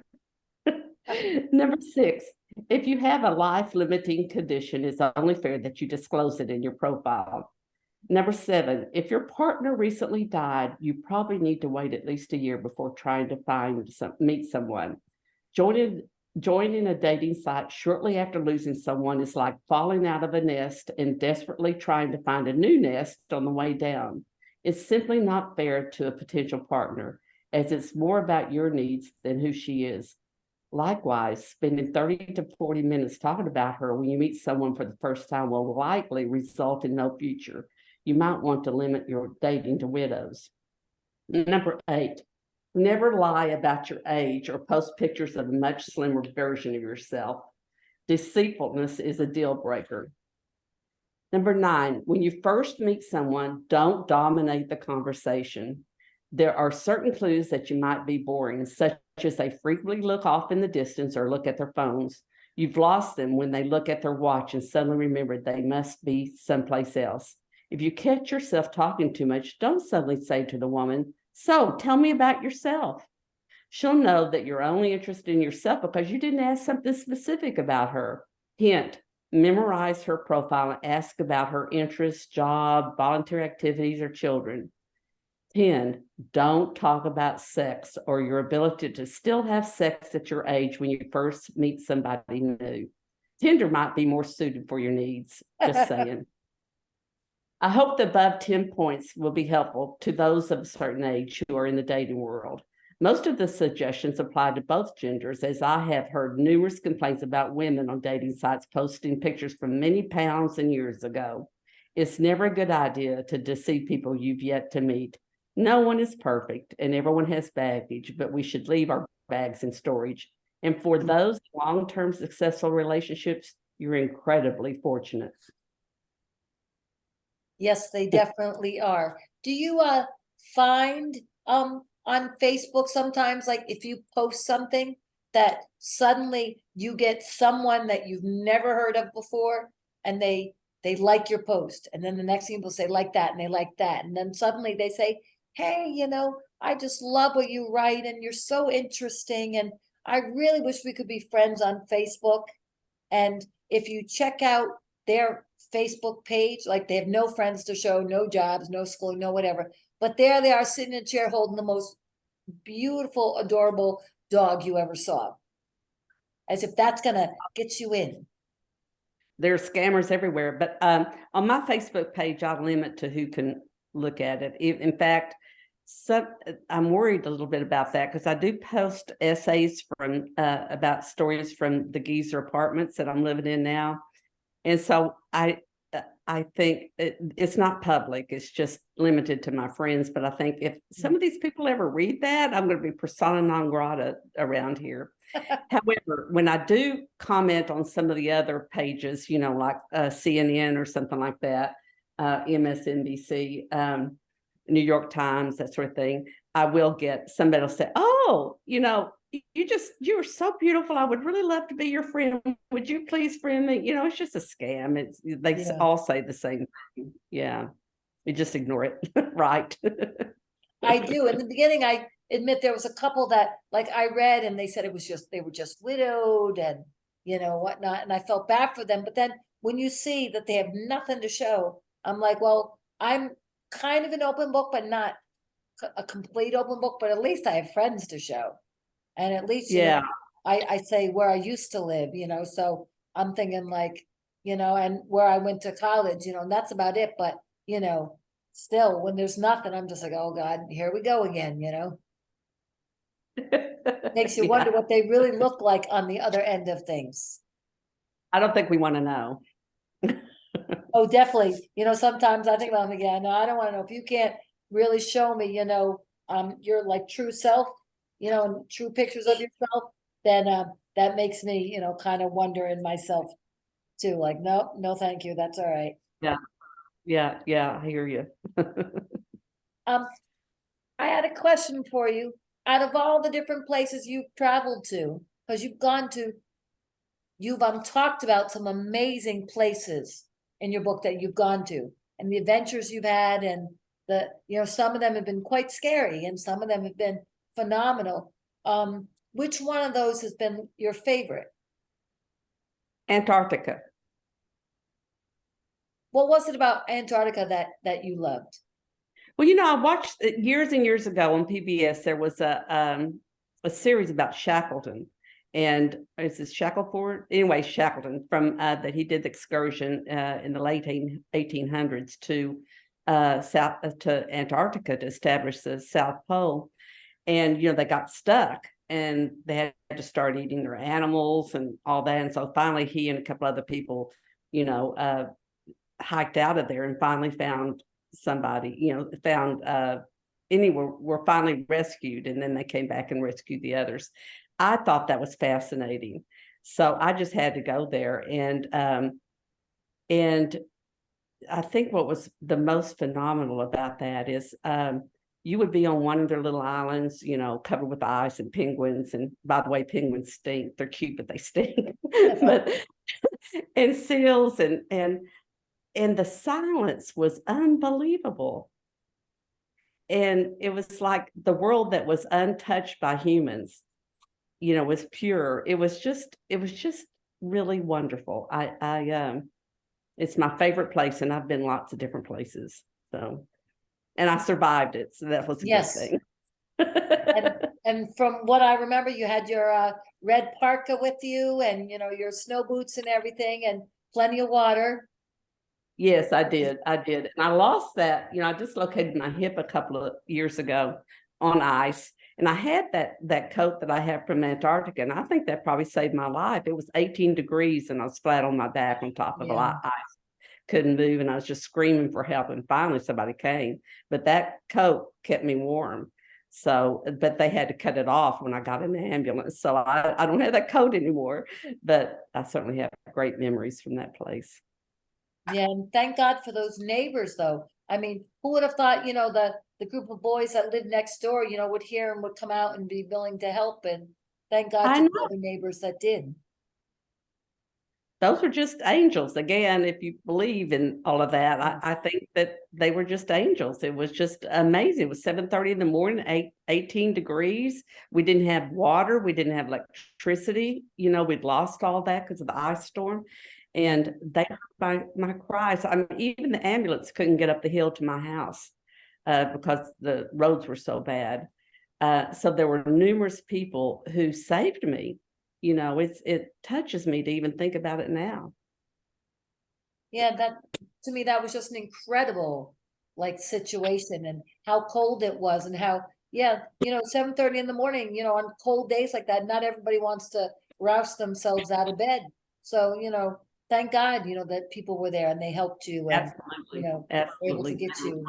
Number 6, if you have a life-limiting condition, it's only fair that you disclose it in your profile. Number 7, if your partner recently died, you probably need to wait at least a year before trying to meet someone. Joining a dating site shortly after losing someone is like falling out of a nest and desperately trying to find a new nest on the way down. It's simply not fair to a potential partner, as it's more about your needs than who she is. Likewise, spending 30 to 40 minutes talking about her when you meet someone for the first time will likely result in no future. You might want to limit your dating to widows. Number 8, never lie about your age or post pictures of a much slimmer version of yourself. Deceitfulness is a deal breaker. Number 9, when you first meet someone, don't dominate the conversation. There are certain clues that you might be boring, such as they frequently look off in the distance or look at their phones. You've lost them when they look at their watch and suddenly remember they must be someplace else. If you catch yourself talking too much, don't suddenly say to the woman, "So, tell me about yourself." She'll know that you're only interested in yourself because you didn't ask something specific about her. Hint, memorize her profile and ask about her interests, job, volunteer activities, or children. 10, don't talk about sex or your ability to still have sex at your age when you first meet somebody new. Tinder might be more suited for your needs, just saying. I hope the above 10 points will be helpful to those of a certain age who are in the dating world. Most of the suggestions apply to both genders, as I have heard numerous complaints about women on dating sites posting pictures from many pounds and years ago. It's never a good idea to deceive people you've yet to meet. No one is perfect and everyone has baggage, but we should leave our bags in storage. And for those long-term successful relationships, you're incredibly fortunate.
Yes, they definitely are. Do you find on Facebook sometimes, like if you post something that suddenly you get someone that you've never heard of before and they like your post, and then the next thing will say like that and they like that, and then suddenly they say, "Hey, I just love what you write and you're so interesting and I really wish we could be friends on Facebook." And if you check out their Facebook page, like they have no friends to show, no jobs, no schooling, no whatever, but there they are sitting in a chair holding the most beautiful, adorable dog you ever saw. As if that's gonna get you in.
There's scammers everywhere, but on my Facebook page, I limit to who can look at it. In fact, I'm worried a little bit about that because I do post essays from about stories from the geezer apartments that I'm living in now, and so I think it's not public; it's just limited to my friends. But I think if some of these people ever read that, I'm going to be persona non grata around here. However, when I do comment on some of the other pages, like CNN or something like that, MSNBC, New York Times, that sort of thing, I will get somebody will say, "Oh, you're so beautiful. I would really love to be your friend. Would you please friend me?" It's just a scam. They all say the same thing. Yeah, you just ignore it, right?
I do. In the beginning, I admit there was a couple that like I read and they said they were just widowed and whatnot. And I felt bad for them. But then when you see that they have nothing to show, I'm like, well, I'm kind of an open book, but not a complete open book, but at least I have friends to show. And at least,
Yeah.
I say where I used to live, so I'm thinking like, and where I went to college, and that's about it. But, still when there's nothing, I'm just like, oh God, here we go again, makes you wonder what they really look like on the other end of things.
I don't think we want to know.
Oh, definitely. Sometimes I think about them again. No, I don't want to know if you can't really show me, your like true self, and true pictures of yourself, then that makes me, kind of wonder in myself too, like, no, no, thank you. That's all right.
Yeah, yeah, I hear you.
Um, I had a question for you. Out of all the different places you've traveled to, because you've talked about some amazing places in your book that you've gone to, and the adventures you've had, and some of them have been quite scary, and some of them have been phenomenal. Which one of those has been your favorite?
Antarctica.
What was it about Antarctica that you loved?
Well, I watched years and years ago on PBS. There was a series about Shackleton, and is this Shackleford? Anyway, Shackleton from that he did the excursion in the late 1800s to south to Antarctica to establish the South Pole, and they got stuck and they had to start eating their animals and all that, and so finally he and a couple other people, hiked out of there and finally found somebody, were finally rescued, and then they came back and rescued the others. I thought that was fascinating, so I just had to go there, and I think what was the most phenomenal about that is you would be on one of their little islands, covered with ice and penguins, and by the way, penguins stink. They're cute, but they stink. But and seals, and the silence was unbelievable. And it was like the world that was untouched by humans, was pure. It was just really wonderful. It's my favorite place, and I've been lots of different places. So, and I survived it. So that was a good thing.
And from what I remember, you had your red parka with you, and your snow boots and everything, and plenty of water.
Yes, I did. And I lost that. I dislocated my hip a couple of years ago on ice. And I had that coat that I have from Antarctica. And I think that probably saved my life. It was 18 degrees and I was flat on my back on top of a lot of ice. Couldn't move. And I was just screaming for help. And finally somebody came. But that coat kept me warm. So, but they had to cut it off when I got in the ambulance. So I don't have that coat anymore. But I certainly have great memories from that place.
Yeah, and thank God for those neighbors, though. I mean, who would have thought, the group of boys that lived next door, would hear and would come out and be willing to help. And thank God to the other neighbors that did.
Those were just angels. Again, if you believe in all of that, I think that they were just angels. It was just amazing. It was 7:30 in the morning, 18 degrees. We didn't have water. We didn't have electricity. We'd lost all that because of the ice storm. And they heard my cries. I mean, even the ambulance couldn't get up the hill to my house because the roads were so bad. So there were numerous people who saved me. It touches me to even think about it now.
Yeah, to me, that was just an incredible situation, and how cold it was, and how 7:30 in the morning, on cold days like that, not everybody wants to rouse themselves out of bed. So, thank God, that people were there and they helped you, and
Absolutely.
were able to get you.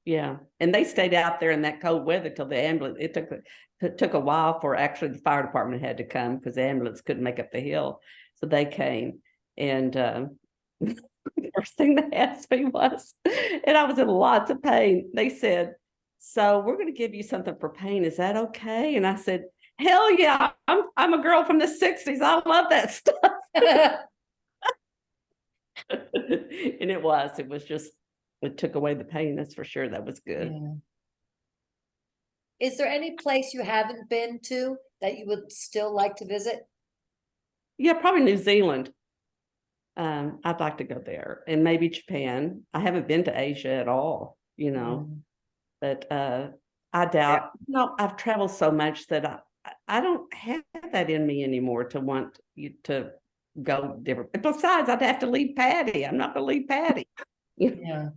Yeah. And they stayed out there in that cold weather till the ambulance. It took a while for actually the fire department had to come because the ambulance couldn't make up the hill. So they came, and the first thing they asked me was, and I was in lots of pain. They said, "So we're going to give you something for pain. Is that okay?" And I said, "Hell yeah! I'm a girl from the '60s. I love that stuff." And it was just, it took away the pain. That's for sure. That was good.
Yeah. Is there any place you haven't been to that you would still like to visit?
Yeah, probably New Zealand. I'd like to go there, and maybe Japan. I haven't been to Asia at all, but I doubt. No, I've traveled so much that I don't have that in me anymore to want you to go different. Besides, I'd have to leave Patty. I'm not going to leave Patty.
Yeah.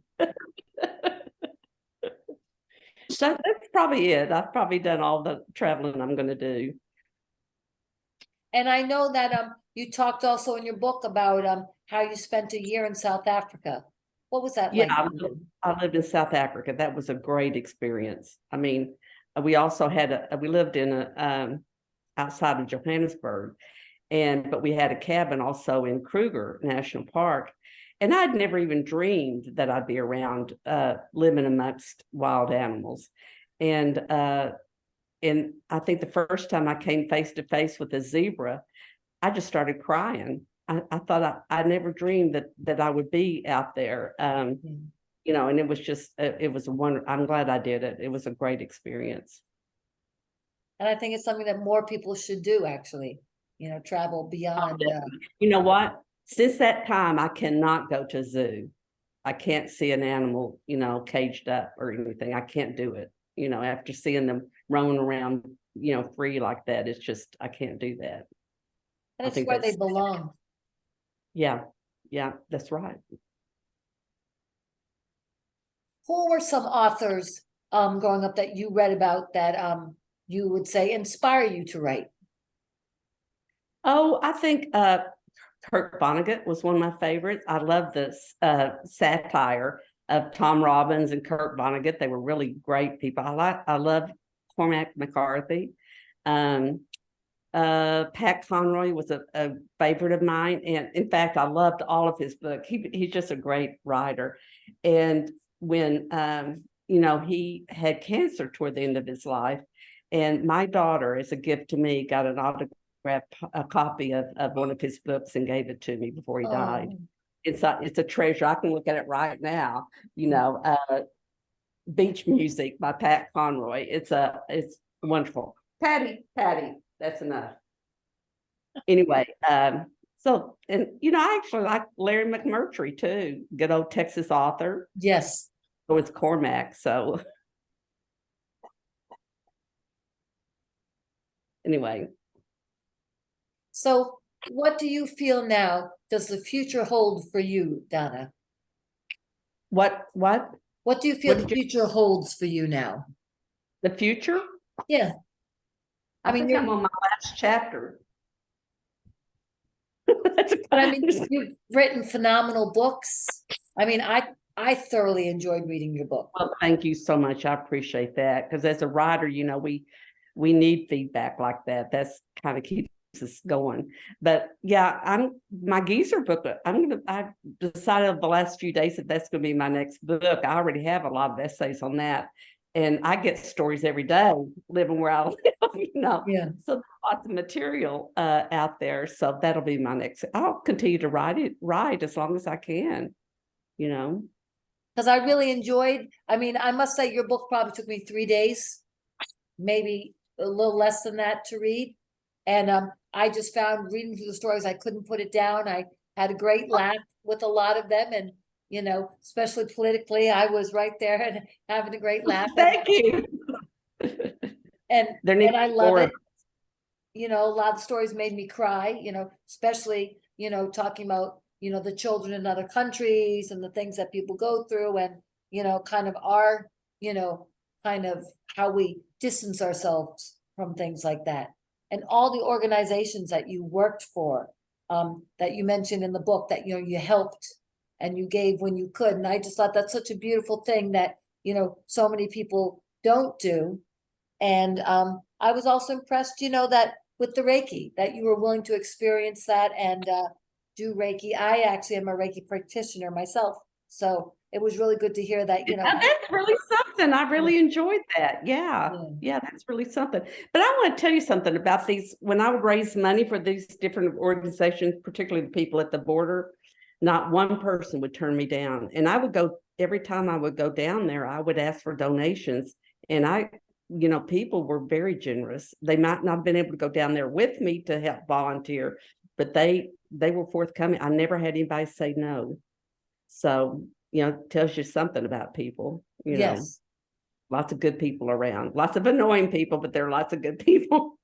So that's probably it. I've probably done all the traveling I'm going to do.
And I know that you talked also in your book about how you spent a year in South Africa. What was that like?
I lived in South Africa. That was a great experience. I mean, we also had we lived in outside of Johannesburg. But we had a cabin also in Kruger National Park. And I'd never even dreamed that I'd be around living amongst wild animals. And I think the first time I came face to face with a zebra, I just started crying. I thought I never dreamed that I would be out there. You know, and it was just, it was a wonder. I'm glad I did it. It was a great experience.
And I think it's something that more people should do, actually, you know, travel beyond.
You know what? Since that time, I cannot go to a zoo. I can't see an animal, you know, caged up or anything. I can't do it. You know, after seeing them roaming around, you know, free like that, it's just, I can't do that.
And it's where they belong.
Yeah, that's right.
Who were some authors growing up that you read about that you would say inspire you to write?
Oh, I think Kurt Vonnegut was one of my favorites. I love this satire of Tom Robbins and Kurt Vonnegut. They were really great people. I love Cormac McCarthy. Pat Conroy was a favorite of mine. And in fact, I loved all of his books. He's just a great writer. And when, you know, he had cancer toward the end of his life, and my daughter, as a gift to me, got an a copy of one of his books and gave it to me before he died. It's a treasure. I can look at it right now. You know, Beach Music by Pat Conroy. It's wonderful. Patty, that's enough. Anyway, so, and you know, I actually like Larry McMurtry too, good old Texas author.
Yes.
So it's Cormac. So anyway.
So what do you feel now does the future hold for you, Donna?
What
do you feel the future holds for you now?
The future?
Yeah.
I mean, I'm on my last chapter.
But I mean, you've written phenomenal books. I mean, I thoroughly enjoyed reading your book.
Well, thank you so much. I appreciate that, because as a writer, you know, we need feedback like that. That's kind of keeps us going. But yeah, my geezer book. I decided the last few days that that's going to be my next book. I already have a lot of essays on that, and I get stories every day living where I live. You know,
yeah.
So there's lots of material out there. So that'll be my next. I'll continue to write as long as I can. You know.
Because I really enjoyed, I mean, I must say your book probably took me 3 days, maybe a little less than that to read. And I just found reading through the stories, I couldn't put it down. I had a great laugh with a lot of them. And, you know, especially politically, I was right there and having a great laugh.
Thank you.
And I love it. You know, a lot of stories made me cry, you know, especially, you know, talking about, you know, the children in other countries and the things that people go through, and, you know, kind of our, you know, kind of how we distance ourselves from things like that. And all the organizations that you worked for, that you mentioned in the book, that, you know, you helped and you gave when you could. And I just thought that's such a beautiful thing that, you know, so many people don't do. And I was also impressed, you know, that with the Reiki, that you were willing to experience that and do Reiki. I actually am a Reiki practitioner myself. So it was really good to hear that, you know.
That's really something. I really enjoyed that. Yeah, that's really something. But I want to tell you something about these. When I would raise money for these different organizations, particularly the people at the border, not one person would turn me down. And I would go, every time I would go down there, I would ask for donations. And you know, people were very generous. They might not have been able to go down there with me to help volunteer, but they were forthcoming. I never had anybody say no. So, you know, it tells you something about people, you know, lots of good people around, lots of annoying people, but there are lots of good people.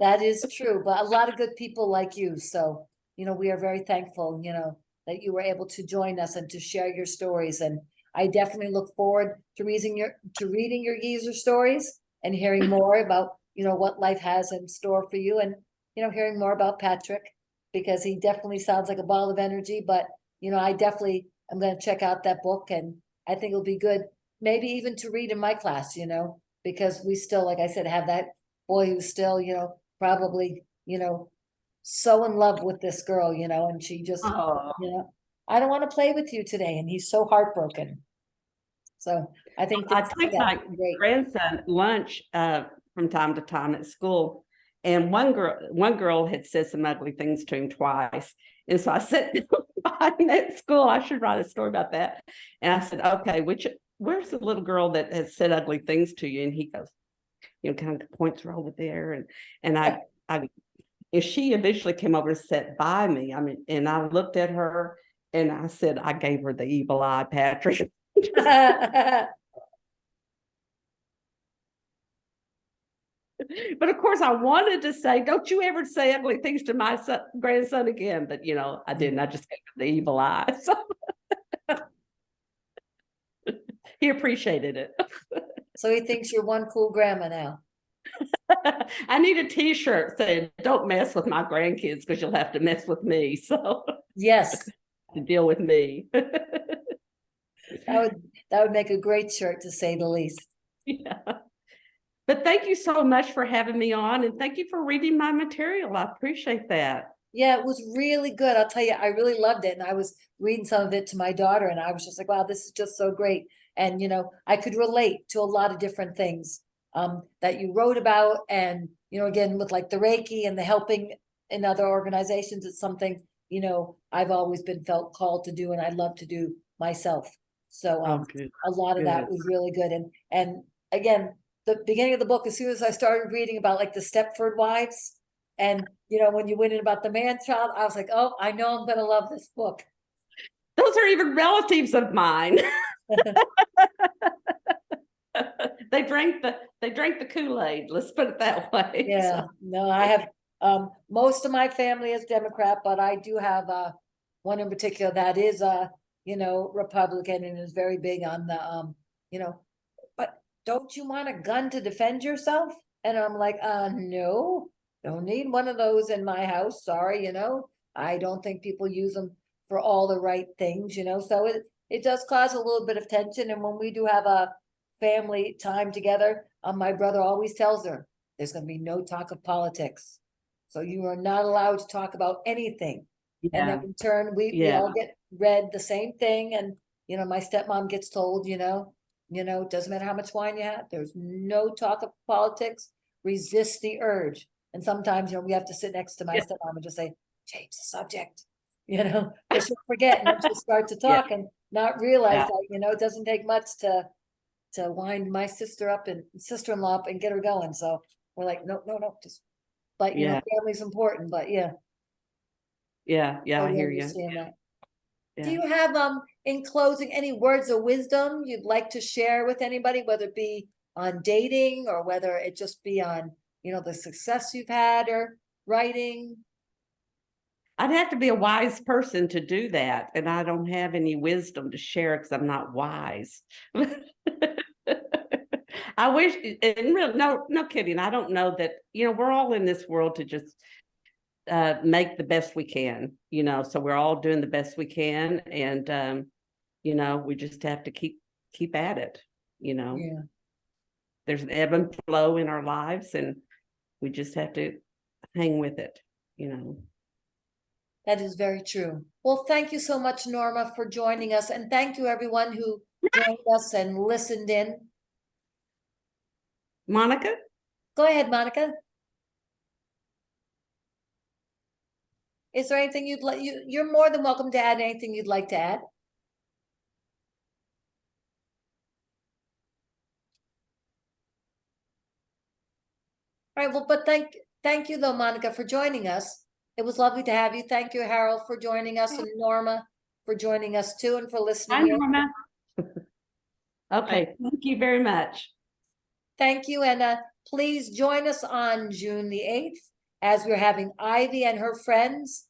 That is true, but a lot of good people like you. So, you know, we are very thankful, you know, that you were able to join us and to share your stories. And I definitely look forward to reading your geezer stories and hearing more about, you know, what life has in store for you, and, you know, hearing more about Patrick, because he definitely sounds like a ball of energy. But, you know, I definitely am going to check out that book, and I think it'll be good, maybe even to read in my class, you know, because we still, like I said, have that boy who's still, probably, so in love with this girl, and she just,
Oh,
I don't want to play with you today. And he's so heartbroken. So I think
I
things like
take
that
my
would be great.
grandson lunch from time to time at school, and one girl had said some ugly things to him twice, and so I said, "I'm at school. I should write a story about that." And I said, "Okay, where's the little girl that has said ugly things to you?" And he goes, kind of points her over there, and I and she eventually came over and sat by me. I mean, and I looked at her and I said, "I gave her the evil eye, Patrick." But of course, I wanted to say, "Don't you ever say ugly things to my grandson again." But I didn't. I just gave him the evil eye. So he appreciated it.
So he thinks you're one cool grandma now.
I need a T-shirt saying, "Don't mess with my grandkids because you'll have to mess with me." So
Yes,
to deal with me.
that would make a great shirt, to say the least.
Yeah. But thank you so much for having me on, and thank you for reading my material. I appreciate that.
Yeah, it was really good. I'll tell you, I really loved it. And I was reading some of it to my daughter, and I was just like, wow, this is just so great. And, I could relate to a lot of different things that you wrote about. And, again, with like the Reiki and the helping in other organizations, it's something, I've always been felt called to do, and I love to do myself. So
Oh, good,
a lot of that
good.
was really good. And again, the beginning of the book, as soon as I started reading about like the Stepford wives, and when you went in about the man child, I was like, oh, I know I'm gonna love this book.
Those are even relatives of mine. They drank the Kool-Aid. Let's put it that way.
Yeah,
So,
no, I have most of my family is Democrat, but I do have one in particular that is Republican and is very big on the but don't you want a gun to defend yourself? And I'm like, no, don't need one of those in my house. Sorry, I don't think people use them for all the right things, so it does cause a little bit of tension. And when we do have a family time together, my brother always tells her there's going to be no talk of politics. So you are not allowed to talk about anything. And then
yeah,
in turn, we
yeah,
all get read the same thing. And, my stepmom gets told, it doesn't matter how much wine you have, there's no talk of politics, resist the urge. And sometimes, we have to sit next to my
yeah,
stepmom and just say, change the subject, because she'll forget and then she'll start to
yeah,
talk and not realize
yeah,
that, it doesn't take much to wind my sister up and sister-in-law up and get her going. So we're like, no, no, no, just, but
yeah,
family's important, but yeah,
yeah, yeah. I
totally
hear you.
understand that. Do
Yeah.
you have, in closing, any words of wisdom you'd like to share with anybody, whether it be on dating or whether it just be on, the success you've had or writing?
I'd have to be a wise person to do that, and I don't have any wisdom to share because I'm not wise. I wish, and real, no, no kidding. I don't know that, we're all in this world to just make the best we can, so we're all doing the best we can. And, we just have to keep at it,
Yeah,
there's an ebb and flow in our lives, and we just have to hang with it.
that is very true. Well, thank you so much, Norma, for joining us. And thank you everyone who joined us and listened in.
Monica?
Go ahead, Monica. Is there anything you'd like, you're more than welcome to add anything you'd like to add. All right, well, but thank you though, Monica, for joining us. It was lovely to have you. Thank you, Harold, for joining us, and Norma for joining us too, and for
I
listening in.
Norma. Okay, thank you very much.
Thank you, and please join us on June the 8th as we're having Ivy and her friends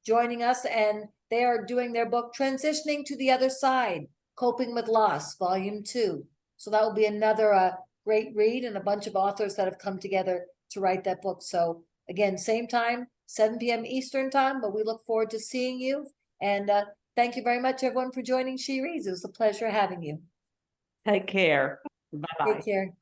joining us, and they are doing their book Transitioning to the Other Side, Coping with Loss, Volume 2. So that will be another great read, and a bunch of authors that have come together to write that book. So again, same time, 7 p.m. Eastern time, but we look forward to seeing you. And thank you very much, everyone, for joining She Reads. It was a pleasure having you.
Take care. Bye-bye.
Take care.